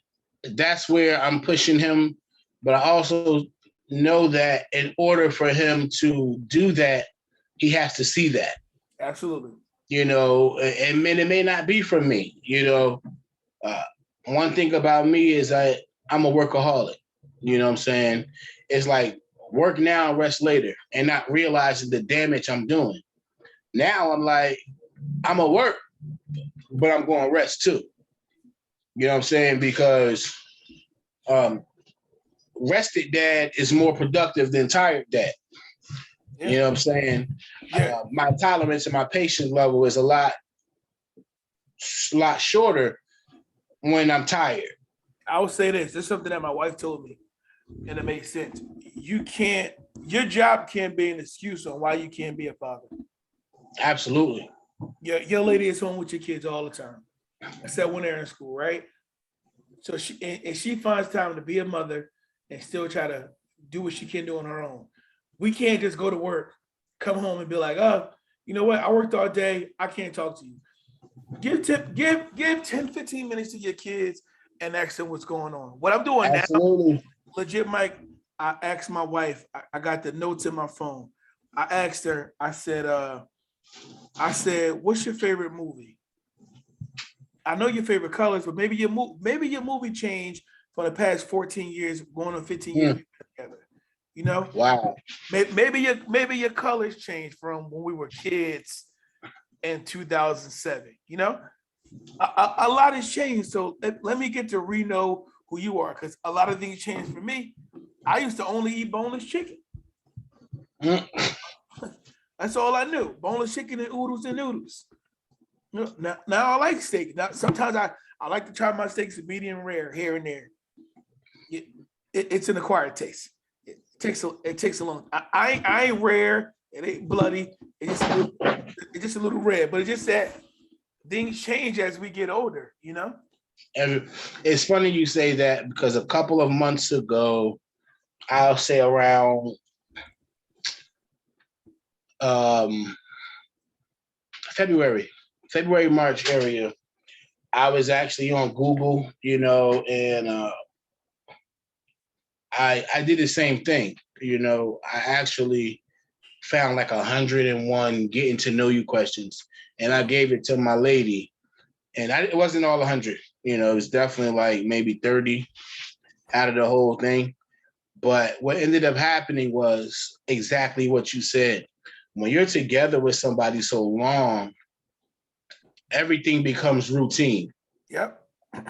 S2: that's where I'm pushing him, but I also know that in order for him to do that, he has to see that.
S1: Absolutely.
S2: You know, and it may not be from me. You know, one thing about me is I'm a workaholic. You know what I'm saying? It's like work now, rest later, and not realizing the damage I'm doing. Now I'm like, I'm at work, but I'm going to rest too. You know what I'm saying? Because rested dad is more productive than tired dad. Yeah. You know what I'm saying? Yeah. My tolerance and my patience level is a lot shorter when I'm tired.
S1: I will say this. This is something that my wife told me, and it makes sense. Your job can't be an excuse on why you can't be a father.
S2: Absolutely.
S1: Your lady is home with your kids all the time. Except when they're in school, right? So she finds time to be a mother and still try to do what she can do on her own. We can't just go to work, come home and be like, oh, you know what? I worked all day. I can't talk to you. Give 10, 15 minutes to your kids and ask them what's going on. What I'm doing now, legit, Mike, I asked my wife, I got the notes in my phone. I asked her, I said, what's your favorite movie? I know your favorite colors, but maybe your movie changed for the past 14 years, going on 15 years together. You know?
S2: Wow.
S1: Maybe your colors changed from when we were kids in 2007. You know? A lot has changed. So let me get to know who you are, because a lot of things changed for me. I used to only eat boneless chicken. That's all I knew. Boneless chicken and oodles and noodles. Now I like steak. Now sometimes I like to try my steaks medium rare here and there. It's an acquired taste. It takes a long. I ain't rare. It ain't bloody. It's just a little red. But it's just that things change as we get older. You know.
S2: And it's funny you say that, because a couple of months ago, I'll say around February, March area, I was actually on Google, you know, and I did the same thing. You know, I actually found like 101 getting to know you questions, and I gave it to my lady, and it wasn't all 100. You know, it was definitely like maybe 30 out of the whole thing. But what ended up happening was exactly what you said. When you're together with somebody so long, everything becomes routine.
S1: Yep.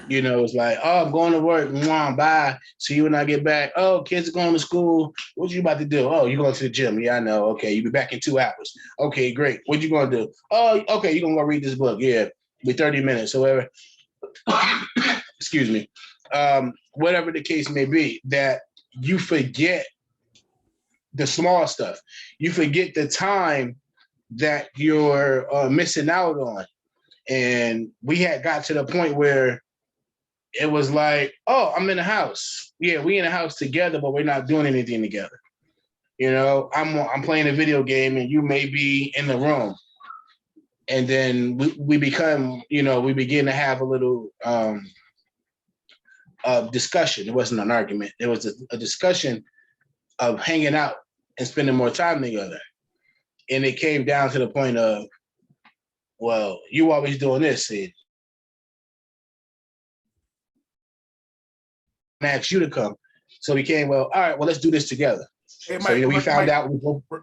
S2: You know, it's like, oh, I'm going to work. Mwah, bye. See you when I get back. Oh, kids are going to school. What you about to do? Oh, you're going to the gym. Yeah, I know. Okay, you'll be back in 2 hours. Okay, great. What you going to do? Oh, okay, you're going to go read this book. Yeah, be 30 minutes or whatever. Excuse me. Whatever the case may be, that you forget the small stuff. You forget the time that you're missing out on. And we had got to the point where it was like, oh, I'm in the house. Yeah, we in the house together, but we're not doing anything together. You know, I'm playing a video game and you may be in the room. And then we become, you know, we begin to have a little discussion. It wasn't an argument. It was a discussion of hanging out and spending more time together. And it came down to the point of, well, you always doing this, and I asked you to come. So we came, well, all right, well, let's do this together.
S1: Hey,
S2: So, you know, we found out.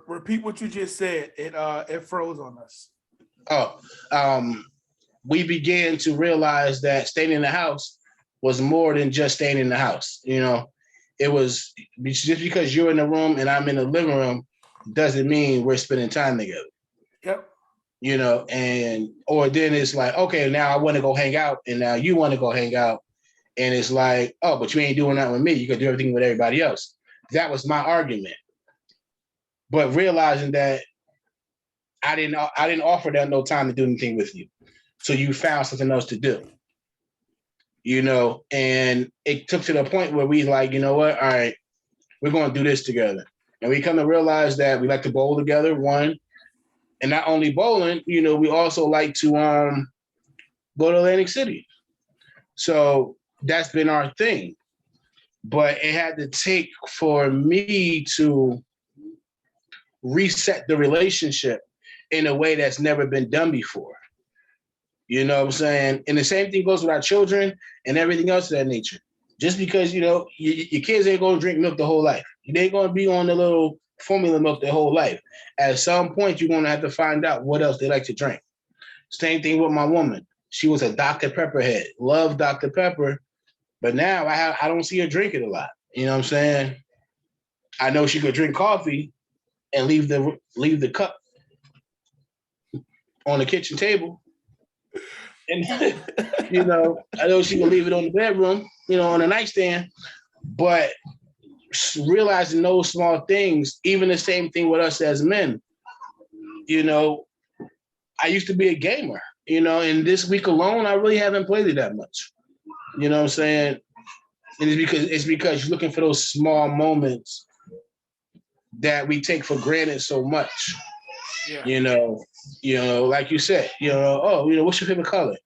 S1: Repeat what you just said. It froze on us.
S2: We began to realize that staying in the house was more than just staying in the house. You know, it was just because you're in the room and I'm in the living room doesn't mean we're spending time together.
S1: Yep.
S2: You know, or then it's like, okay, now I want to go hang out, and now you want to go hang out. And it's like, oh, but you ain't doing that with me. You can do everything with everybody else. That was my argument. But realizing that I didn't offer them no time to do anything with you. So you found something else to do. You know, and it took to the point where we like, you know what? All right, we're going to do this together. And we come to realize that we like to bowl together, one. And not only bowling, you know, we also like to go to Atlantic City. So that's been our thing. But it had to take for me to reset the relationship in a way that's never been done before. You know what I'm saying? And the same thing goes with our children and everything else of that nature. Just because, you know, your kids ain't going to drink milk the whole life. They ain't going to be on the little formula milk their whole life. At some point, you're going to have to find out what else they like to drink. Same thing with my woman. She was a Dr. Pepper head. Loved Dr. Pepper. But now I don't see her drink it a lot. You know what I'm saying? I know she could drink coffee and leave the cup on the kitchen table. And, you know, I know she can leave it on the bedroom, you know, on the nightstand. But realizing those small things, even the same thing with us as men, you know, I used to be a gamer, you know, and this week alone, I really haven't played it that much. You know what I'm saying? And it's because you're looking for those small moments that we take for granted so much. Yeah. You know, like you said, you know, oh, you know, what's your favorite color?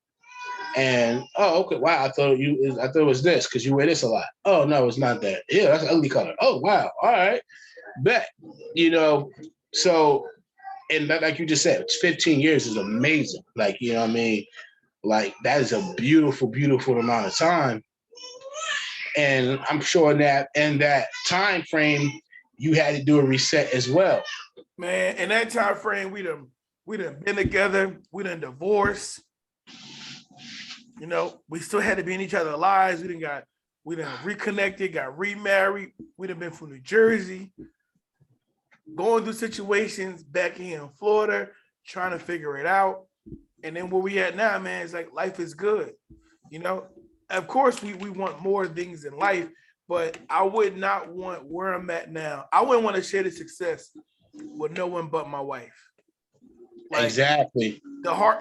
S2: And oh, okay, wow, I thought it was this because you wear this a lot. Oh no, it's not that. Yeah, that's an ugly color. Oh wow, all right, bet. You know, so and like you just said, 15 years is amazing. Like, you know what I mean? Like that is a beautiful, beautiful amount of time. And I'm sure that in that time frame, you had to do a reset as well.
S1: Man, in that time frame, we done been together, we done divorced. You know, we still had to be in each other's lives. We done reconnected, got remarried. We done been from New Jersey, going through situations back here in Florida, trying to figure it out. And then where we at now, man, it's like life is good. You know, of course we want more things in life, but I would not want where I'm at now. I wouldn't want to share the success with no one but my wife.
S2: Like, exactly.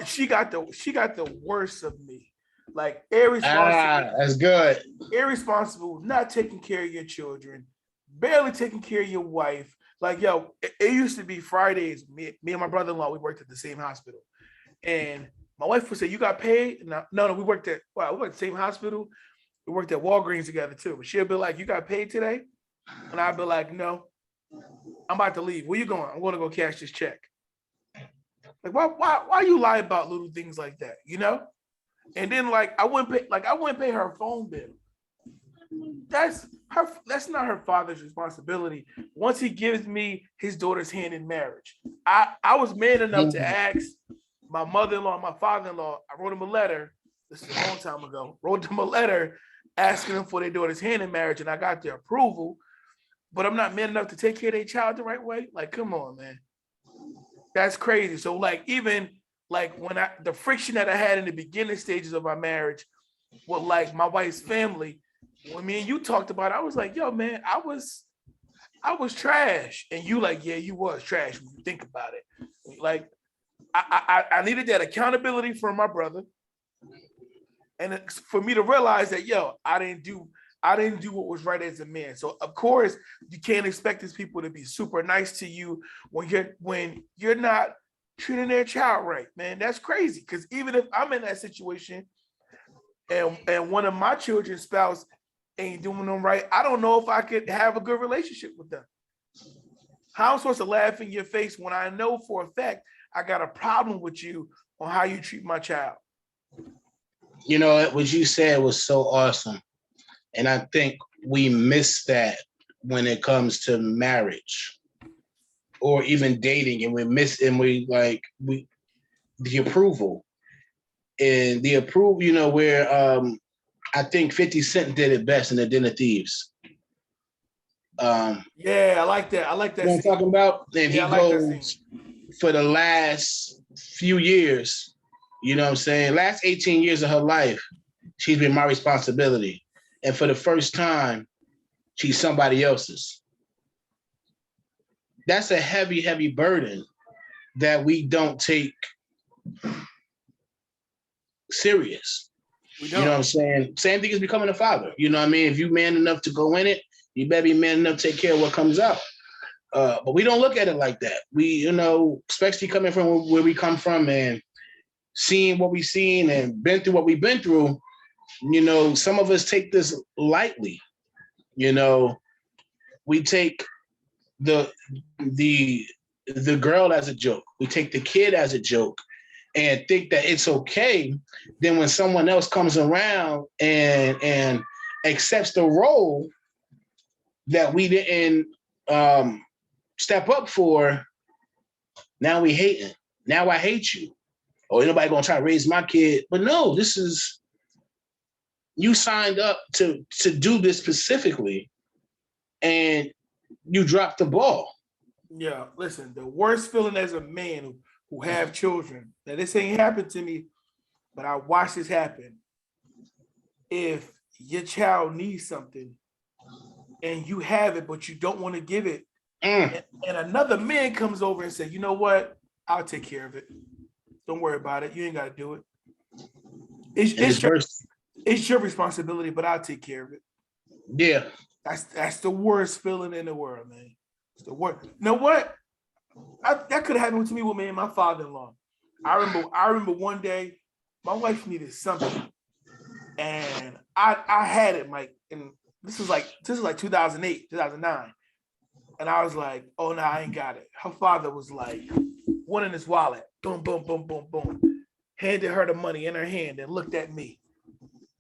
S1: She got the worst of me. Like irresponsible.
S2: That's good.
S1: Irresponsible, not taking care of your children, barely taking care of your wife. Like, yo, it used to be Fridays. Me and my brother-in-law, we worked at the same hospital. And my wife would say, "You got paid?" No, we worked at the same hospital. We worked at Walgreens together too. But she'll be like, "You got paid today?" And I'd be like, "No, I'm about to leave. Where you going?" "I'm going to go cash this check." Like, why you lie about little things like that, you know? And then like I wouldn't pay her phone bill. That's not her father's responsibility. Once he gives me his daughter's hand in marriage, I was man enough to ask my mother-in-law, my father-in-law. I wrote them a letter. This is a long time ago. Wrote them a letter asking them for their daughter's hand in marriage, and I got their approval. But I'm not man enough to take care of their child the right way. Like, come on, man. That's crazy. So like even like when the friction that I had in the beginning stages of my marriage with like my wife's family, when me and you talked about it, I was like, yo, man, I was trash. And you like, yeah, you was trash when you think about it. Like I needed that accountability from my brother. And it's for me to realize that, yo, I didn't do what was right as a man. So of course you can't expect these people to be super nice to you when you're not treating their child right, man. That's crazy. Because even if I'm in that situation and one of my children's spouse ain't doing them right, I don't know if I could have a good relationship with them. How am I supposed to laugh in your face when I know for a fact I got a problem with you on how you treat my child?
S2: You know, what you said was so awesome. And I think we miss that when it comes to marriage or even dating. And we the approval and the approval, where I think 50 Cent did it best in the Den of Thieves.
S1: Yeah, I like that. I like
S2: You know
S1: that
S2: what I'm
S1: scene.
S2: talking about? And he
S1: Yeah, I like that scene.
S2: goes for the last few years, you know what I'm saying? Last 18 years of her life, she's been my responsibility. And for the first time, she's somebody else's. That's a heavy, heavy burden that we don't take serious.
S1: We
S2: You know what I'm
S1: don't.
S2: saying? Same thing as becoming a father. You know what I mean? If you man enough to go in it, you better be man enough to take care of what comes out. But we don't look at it like that. We, especially coming from where we come from and seeing what we've seen and been through what we've been through, some of us take this lightly. We take the the the girl as a joke. We take the kid as a joke and think that it's okay. Then when someone else comes around and accepts the role that we didn't step up for, now we hating. Now I hate you. Or ain't nobody gonna try to raise my kid. But no, this is, you signed up to do this specifically and you dropped the ball.
S1: Yeah, listen, the worst feeling as a man who have children. Now this ain't happened to me, but I watched this happen. If your child needs something and you have it, but you don't want to give it,
S2: Mm.
S1: and another man comes over and says, you know what? I'll take care of it. Don't worry about it. You ain't got to do it. It's,
S2: And it's
S1: it's your
S2: burst.
S1: it's your responsibility, but I'll take care of it.
S2: Yeah.
S1: That's the worst feeling in the world, man. It's the worst. You know what? That could have happened to me with me and my father-in-law. I remember one day my wife needed something, and I had it, Mike. And this is like 2008, 2009, and I was like, oh no, I ain't got it. Her father was like, one in his wallet, boom, boom, boom, boom, boom, handed her the money in her hand and looked at me,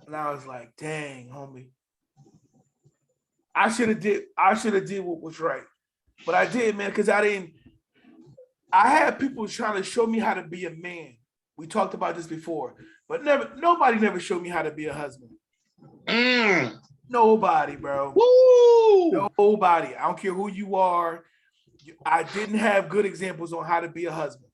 S1: and I was like, dang, homie, I should have did what was right, but I did, man, because I didn't. I had people trying to show me how to be a man. We talked about this before, but nobody never showed me how to be a husband.
S2: Mm.
S1: Nobody, bro.
S2: Woo!
S1: Nobody. I don't care who you are. I didn't have good examples on how to be a husband.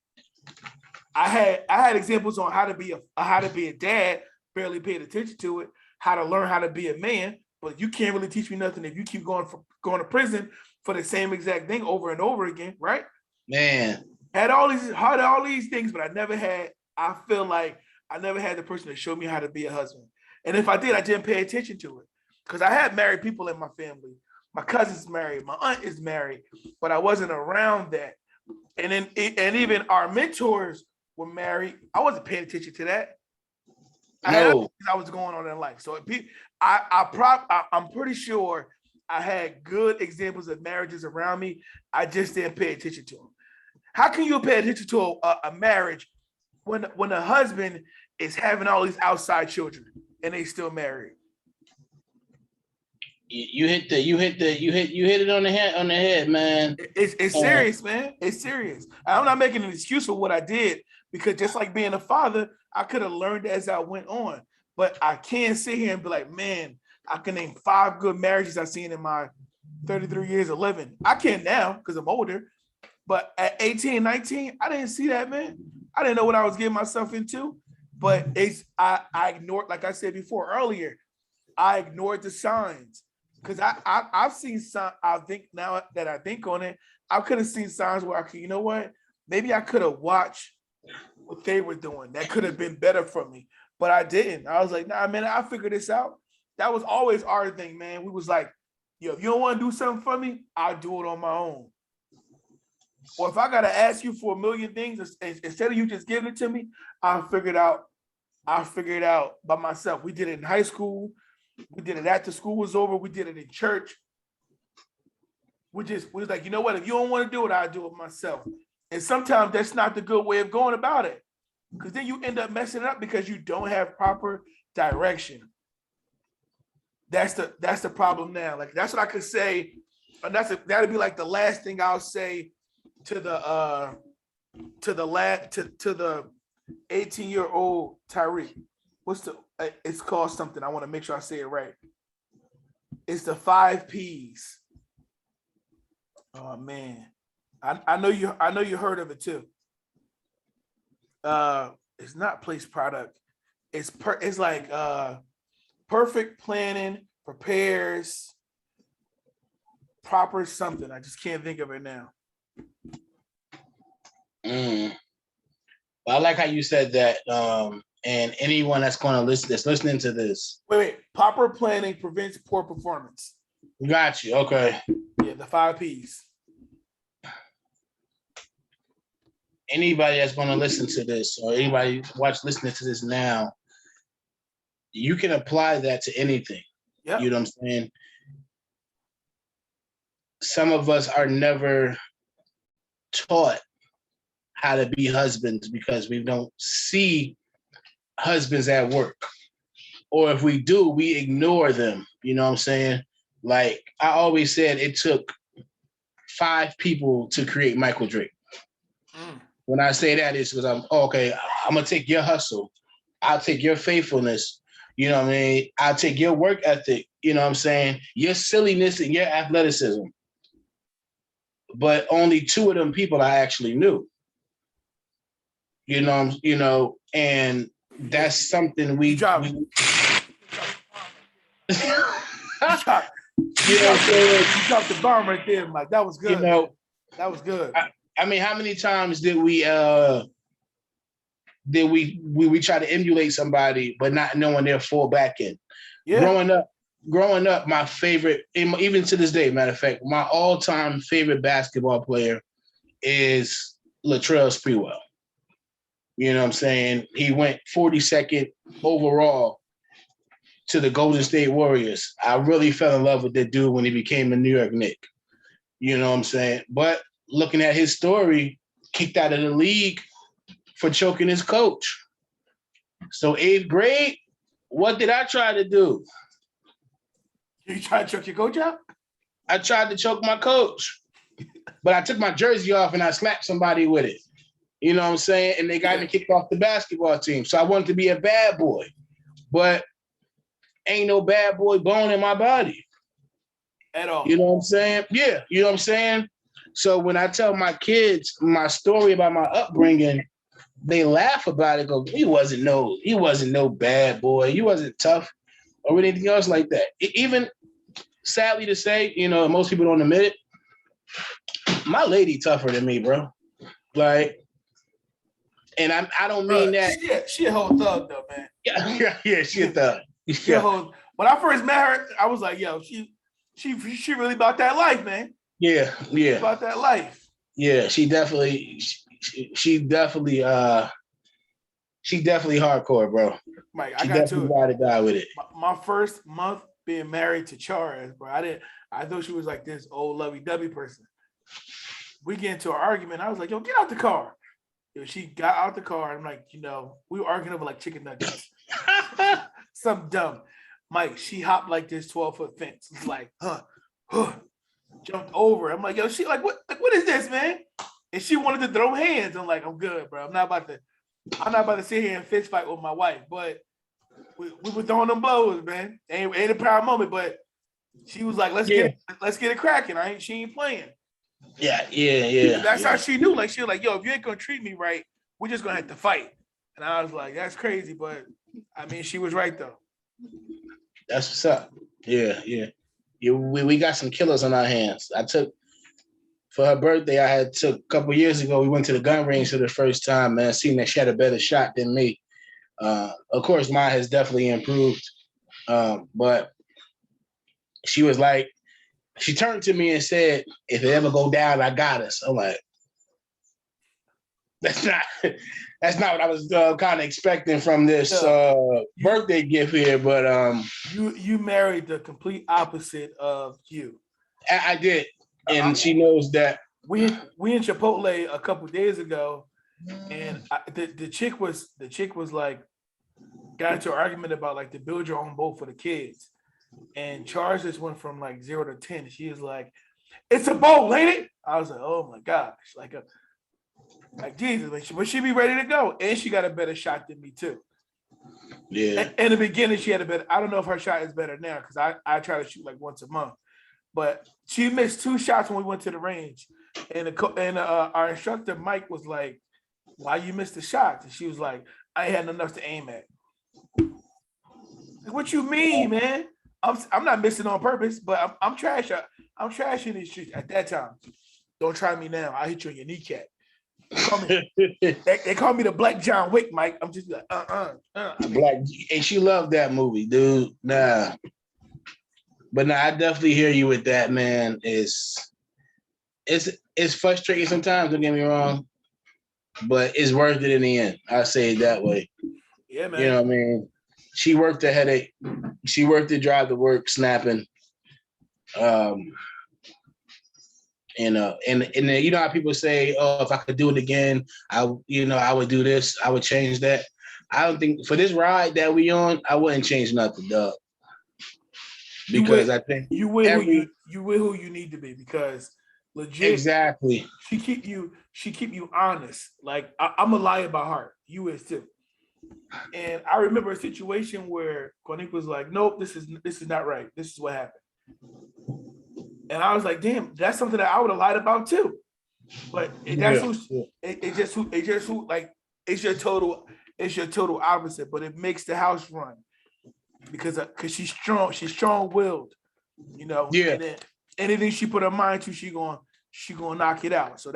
S1: I had examples on how to be a dad, barely paid attention to it, how to learn how to be a man, but you can't really teach me nothing if you keep going to prison for the same exact thing over and over again, right?
S2: Man.
S1: Had all these things, but I feel like I never had the person to show me how to be a husband. And if I did, I didn't pay attention to it. Because I had married people in my family. My cousin's married, my aunt is married, but I wasn't around that. And even our mentors were married. I wasn't paying attention to that. I had other
S2: No.
S1: things I was going on in life. So I'm pretty sure I had good examples of marriages around me. I just didn't pay attention to them. How can you pay attention to a marriage when a husband is having all these outside children and they still married?
S2: You hit it on the head, man.
S1: It's
S2: Uh,
S1: serious, man. It's serious. I'm not making an excuse for what I did because just like being a father, I could have learned as I went on. But I can't sit here and be like, man, I can name 5 good marriages I've seen in my 33 years of living. I can now because I'm older. But at 18, 19, I didn't see that, man. I didn't know what I was getting myself into. But I ignored, like I said before earlier, I ignored the signs because I've seen some. I think now that I think on it, I could have seen signs where I could, you know what? Maybe I could have watched what they were doing. That could have been better for me. but I didn't. I was like, nah, man, I figured this out. That was always our thing, man. We was like, yo, if you don't want to do something for me, I'll do it on my own. Or if I gotta ask you for a million things, instead of you just giving it to me, I'll figure it out. I'll figure it out by myself. We did it in high school. We did it after school was over. We did it in church. We was like, you know what? If you don't want to do it, I'll do it myself. And sometimes that's not the good way of going about it. Because then you end up messing it up because you don't have proper direction. That's the problem now. Like that's what I could say. And that'd be like the last thing I'll say to the 18-year-old Tyreek. It's called something. I want to make sure I say it right. It's the 5 P's. Oh man. I know you heard of it too. It's not place product. It's like perfect planning, prepares, proper something. I just can't think of it now.
S2: I like how you said that. And anyone that's listening to this.
S1: Wait. Proper planning prevents poor performance.
S2: Got you. Okay.
S1: Yeah, the 5 P's.
S2: Anybody that's going to listen to this or anybody listening to this now, you can apply that to anything.
S1: Yep.
S2: You know what I'm saying? Some of us are never taught how to be husbands because we don't see husbands at work. Or if we do, we ignore them. You know what I'm saying? Like I always said, it took 5 people to create Michael Drake. When I say that, it's because I'm going to take your hustle. I'll take your faithfulness. You know what I mean? I'll take your work ethic. You know what I'm saying? Your silliness and your athleticism. But only 2 of them people I actually knew. And that's something we dropped. You
S1: dropped the bomb right there, Mike. That was good. That was good.
S2: I mean, how many times did we try to emulate somebody but not knowing their full back end? Yeah. Growing up, my favorite, even to this day, matter of fact, my all-time favorite basketball player is Latrell Sprewell. You know what I'm saying? He went 42nd overall to the Golden State Warriors. I really fell in love with that dude when he became a New York Knick. You know what I'm saying? But looking at his story, kicked out of the league for choking his coach. So 8th grade, what did I try to do?
S1: You tried to choke your coach out?
S2: I tried to choke my coach, but I took my jersey off and I slapped somebody with it. You know what I'm saying? And they got me kicked off the basketball team. So I wanted to be a bad boy, but ain't no bad boy bone in my body.
S1: At all.
S2: You know what I'm saying? Yeah. You know what I'm saying? So when I tell my kids my story about my upbringing, they laugh about it. Go, he wasn't no bad boy. He wasn't tough or anything else like that. Even sadly to say, most people don't admit it. My lady tougher than me, bro. Like, and I don't mean that.
S1: She a whole thug though, man.
S2: Yeah, she a thug.
S1: When I first met her, I was like, yo, she really about that life, man.
S2: Yeah.
S1: About that life.
S2: Yeah, she definitely hardcore, bro.
S1: Mike,
S2: she definitely ride or die with it.
S1: My first month being married to Chara, bro, I thought she was like this old lovey-dovey person. We get into an argument. I was like, yo, get out the car. She got out the car. And I'm like, we were arguing over like chicken nuggets. Something dumb. Mike, she hopped like this 12-foot fence. It's like, jumped over. I'm like, yo, she like, what is this, man? And she wanted to throw hands. I'm like, I'm good, bro. I'm not about to sit here and fist fight with my wife. But we were throwing them blows, man. Ain't a proud moment, but she was like, let's get it cracking. She ain't playing.
S2: Yeah.
S1: That's how she knew. Like, she was like, yo, if you ain't gonna treat me right, we're just gonna have to fight. And I was like, that's crazy, but I mean, she was right though.
S2: That's what's up. Yeah. We got some killers on our hands. For her birthday, a couple years ago, we went to the gun range for the first time, man. I seen that she had a better shot than me. Of course, mine has definitely improved. But she was like, she turned to me and said, "If it ever go down, I got us." I'm like, that's not that's not what I was kind of expecting from this birthday gift here. But
S1: you married the complete opposite of you.
S2: I did, and she knows that.
S1: We in Chipotle a couple days ago, and the chick was like got into an argument about like to build your own boat for the kids, and Charles just went from like 0 to 10. She was like, "It's a boat, ain't it?" I was like, "Oh my gosh!" Like Jesus, but she be ready to go, and she got a better shot than me too.
S2: Yeah.
S1: In the beginning, she had a better. I don't know if her shot is better now because I try to shoot like once a month, but she missed 2 shots when we went to the range, and our instructor Mike was like, "Why you missed the shots?" And she was like, "I ain't had enough to aim at." Like, what you mean, man? I'm not missing on purpose, but I'm trash. I'm trashing these streets at that time. Don't try me now. I'll hit you on your kneecap. They call me the Black John Wick, Mike. I'm just like,
S2: Black, and she loved that movie, dude. Nah. But no, I definitely hear you with that, man. It's frustrating sometimes, don't get me wrong, but it's worth it in the end. I say it that way.
S1: Yeah, man.
S2: You know what I mean? She worked the headache. She worked the drive to work, snapping. And you know how people say, "Oh, if I could do it again, I would do this. I would change that." I don't think for this ride that we on, I wouldn't change nothing, dog. Because I think
S1: you with who you need to be, because legit
S2: exactly
S1: she keep you honest. Like I'm a liar by heart. You is too. And I remember a situation where Quanique was like, "Nope, this is not right. This is what happened." And I was like, "Damn, that's something that I would have lied about too." But it's your total opposite. But it makes the house run because she's strong-willed, you know.
S2: Yeah.
S1: And then anything she put her mind to, she gonna knock it out. So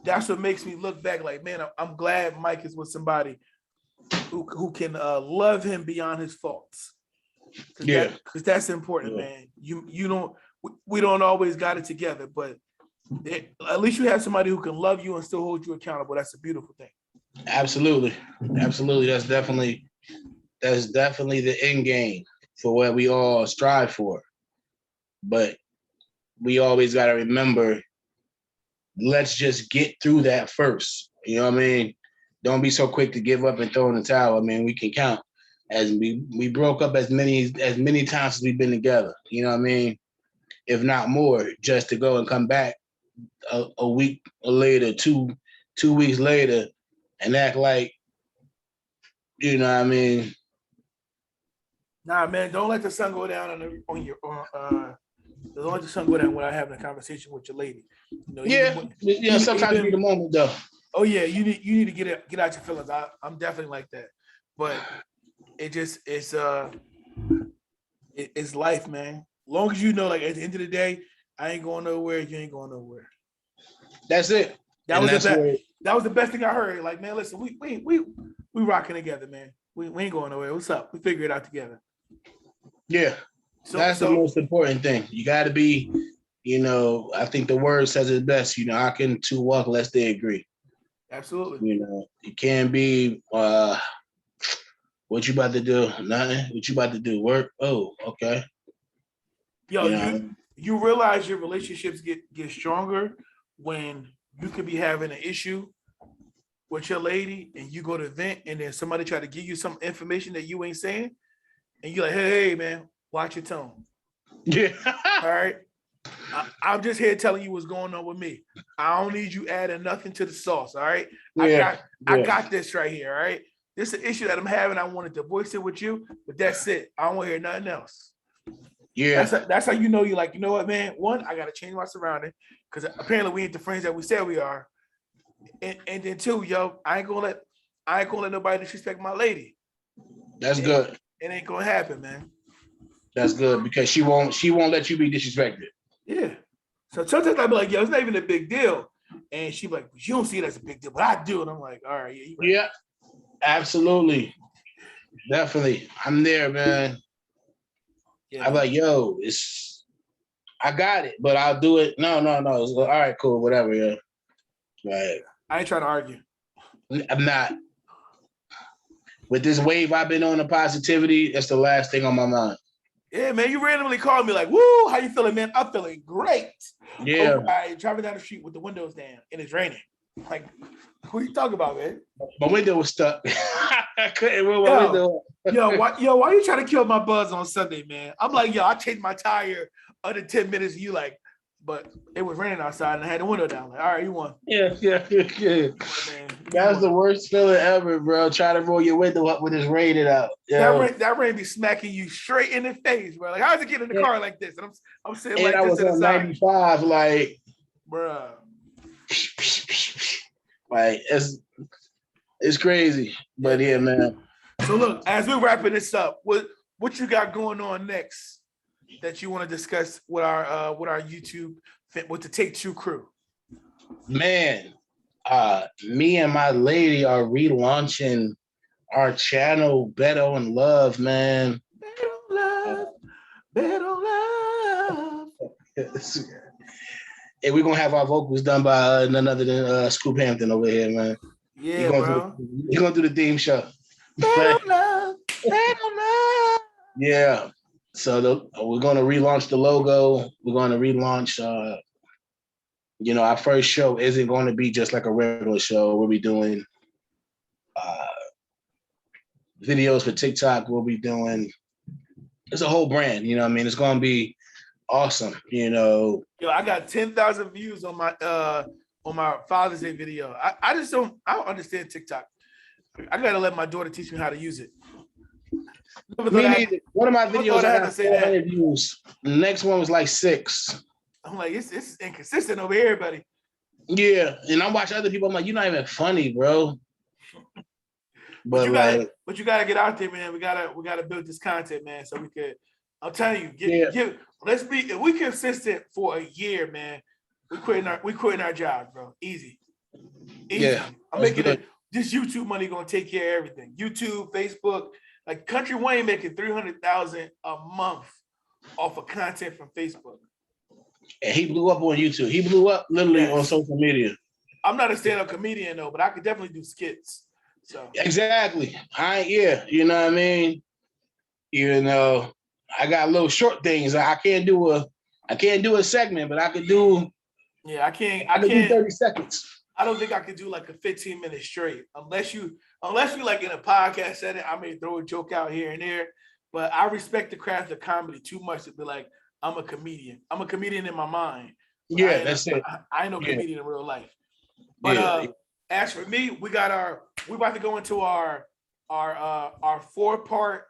S1: that's what makes me look back like, man, I'm glad Mike is with somebody who can love him beyond his faults. Because that's important, man. You don't, we don't always got it together, but at least you have somebody who can love you and still hold you accountable. That's a beautiful thing.
S2: Absolutely. That's definitely the end game for what we all strive for. But we always got to remember, let's just get through that first. You know what I mean? Don't be so quick to give up and throw in the towel. I mean, we can count as we broke up as many times as we've been together. You know what I mean? If not more, just to go and come back a week later, 2 weeks later, and act like, you know what I mean?
S1: Nah, man, don't let the sun go down don't let the sun go down without having a conversation with your lady. You know,
S2: sometimes be the moment though.
S1: Oh yeah, you need to get out your feelings. I'm definitely like that, but it's life, man. Long as you know, like at the end of the day, I ain't going nowhere. You ain't going nowhere.
S2: That's it.
S1: That was the best thing I heard. Like, man, listen, we rocking together, man. We ain't going nowhere. What's up? We figure it out together.
S2: Yeah. That's the most important thing. You got to be, I think the word says it best. How can two walk unless they agree?
S1: Absolutely.
S2: It can't be, what you about to do? Nothing. What you about to do? Work? Oh, okay.
S1: Yo, you realize your relationships get stronger when you could be having an issue with your lady and you go to vent and then somebody try to give you some information that you ain't saying and you're like, hey man, watch your tone.
S2: Yeah.
S1: All right. I'm just here telling you what's going on with me. I don't need you adding nothing to the sauce. All right.
S2: Yeah.
S1: I got this right here. All right. This is an issue that I'm having. I wanted to voice it with you, but that's it. I don't want to hear nothing else.
S2: Yeah.
S1: That's how you know you're like, you know what, man? One, I gotta change my surrounding because apparently we ain't the friends that we said we are. And then two, yo, I ain't gonna let nobody disrespect my lady.
S2: That's good.
S1: It ain't gonna happen, man.
S2: That's good because she won't let you be disrespected.
S1: Yeah. So sometimes I'll be like, yo, it's not even a big deal. And she be like, you don't see it as a big deal, but I do. And I'm like, all right, yeah,
S2: right. Yeah, absolutely. Definitely. I'm there, man.
S1: Yeah,
S2: I'm
S1: man.
S2: like, yo, I got it, but I'll do it. No. It's all right, cool, whatever, yeah. Right.
S1: I ain't trying to argue.
S2: I'm not. With this wave I've been on of positivity, that's the last thing on my mind.
S1: Yeah, man, you randomly called me like, woo, how you feeling, man? I'm feeling great.
S2: Yeah.
S1: Oh, I driving down the street with the windows down and it's raining. Like, what are you talking about, man?
S2: My window was stuck. I couldn't roll my window.
S1: Why you trying to kill my buzz on Sunday, man? I'm like, I changed my tire under 10 minutes. And you like, but it was raining outside and I had the window down. Like, all right, you won.
S2: Yeah.
S1: Man,
S2: That's the worst feeling ever, bro. Try to roll your window up when it's raining out.
S1: That rain be smacking you straight in the face, bro. Like, how's it getting in the car like this? And I'm sitting
S2: and
S1: like
S2: I
S1: this
S2: was
S1: to the
S2: on
S1: side.
S2: 95, like,
S1: Bruh.
S2: like it's crazy. But yeah, man.
S1: So look, as we're wrapping this up, what you got going on next that you want to discuss with our YouTube with the Take Two crew?
S2: Man, me and my lady are relaunching our channel, Better on Love, man.
S1: Better love.
S2: And we're gonna have our vocals done by none other than Scoop Hampton over here, man.
S1: Yeah, bro.
S2: He's gonna do the theme show.
S1: Better love.
S2: Yeah. So we're gonna relaunch the logo. We're gonna relaunch. Our first show isn't going to be just like a regular show. We'll be doing videos for TikTok. We'll be doing. It's a whole brand. You know what I mean? It's gonna be awesome.
S1: Yo, I got 10,000 views on my Father's Day video. I don't understand TikTok. I gotta let my daughter teach me how to use it.
S2: Me neither. One of my videos I got 400 views. The next one was like 6.
S1: I'm like, it's inconsistent over here, buddy.
S2: Yeah, and I'm watching other people. I'm like, you're not even funny, bro.
S1: But you gotta get out there, man. We gotta build this content, man. So we could. I'm telling you, let's be. If we consistent for a year, man. We quitting our jobs, bro. Easy.
S2: Yeah,
S1: I'm making it. This YouTube money gonna take care of everything. YouTube, Facebook, like Country Wayne making $300,000 a month off of content from Facebook.
S2: And he blew up on YouTube. He blew up literally on social media.
S1: I'm not a stand-up comedian though, but I could definitely do skits. So
S2: exactly. You know what I mean? I got little short things. I can't do a segment, but I could do.
S1: Yeah, I can't
S2: do 30 seconds.
S1: I don't think I could do like a 15-minute straight unless you like in a podcast setting. I may throw a joke out here and there, but I respect the craft of comedy too much to be like, I'm a comedian. I'm a comedian in my mind.
S2: Yeah, that's it.
S1: I ain't no comedian in real life. But as for me, we're about to go into our 4-part.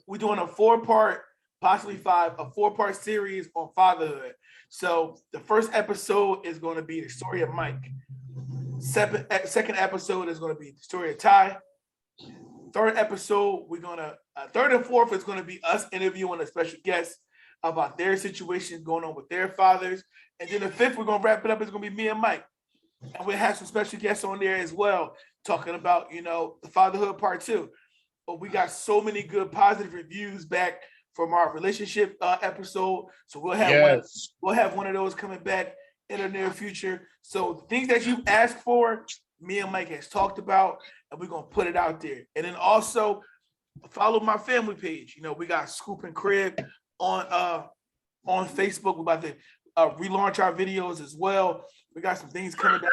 S1: We're doing a 4-part, possibly 5, a 4-part series on fatherhood. So the first episode is going to be the story of Mike. Second episode is going to be the story of Ty. Third episode, third and fourth is going to be us interviewing a special guest about their situation going on with their fathers. And then the fifth, we're going to wrap it up. It's going to be me and Mike. And we'll have some special guests on there as well, talking about, the fatherhood part 2. But we got so many good positive reviews back from our relationship episode. So we'll have one of those coming back in the near future. So the things that you asked for, me and Mike has talked about, and we're going to put it out there. And then also follow my family page. We got Scoop and Crib on Facebook. We're about to relaunch our videos as well. We got some things coming down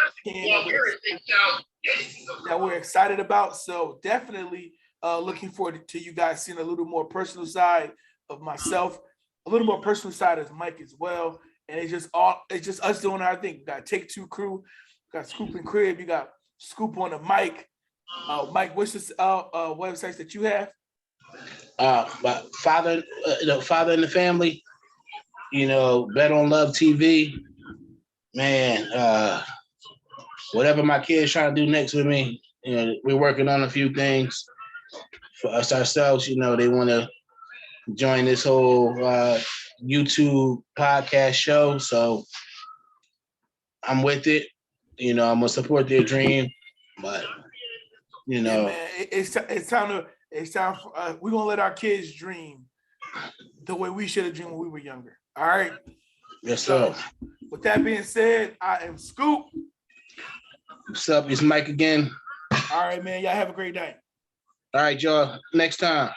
S1: that we're excited about. So definitely looking forward to you guys seeing a little more personal side of myself, a little more personal side as Mike as well. And it's just us doing our thing. We got Take Two crew, we got Scoop and Crib, you got Scoop on the mic. Mike, what's the websites that you have?
S2: My father in the family, Bet on Love TV. Man, whatever my kids trying to do next with me, we're working on a few things for us ourselves. They want to join this whole YouTube podcast show. So I'm with it. I'm gonna support their dream, but You
S1: Yeah,
S2: know,
S1: man. It's time for we're gonna let our kids dream the way we should have dreamed when we were younger. All right.
S2: yes,
S1: So
S2: sir.
S1: with that being said, I am Scoop.
S2: What's up? It's Mike again.
S1: All right, man. Y'all have a great night.
S2: All right, y'all. Next time.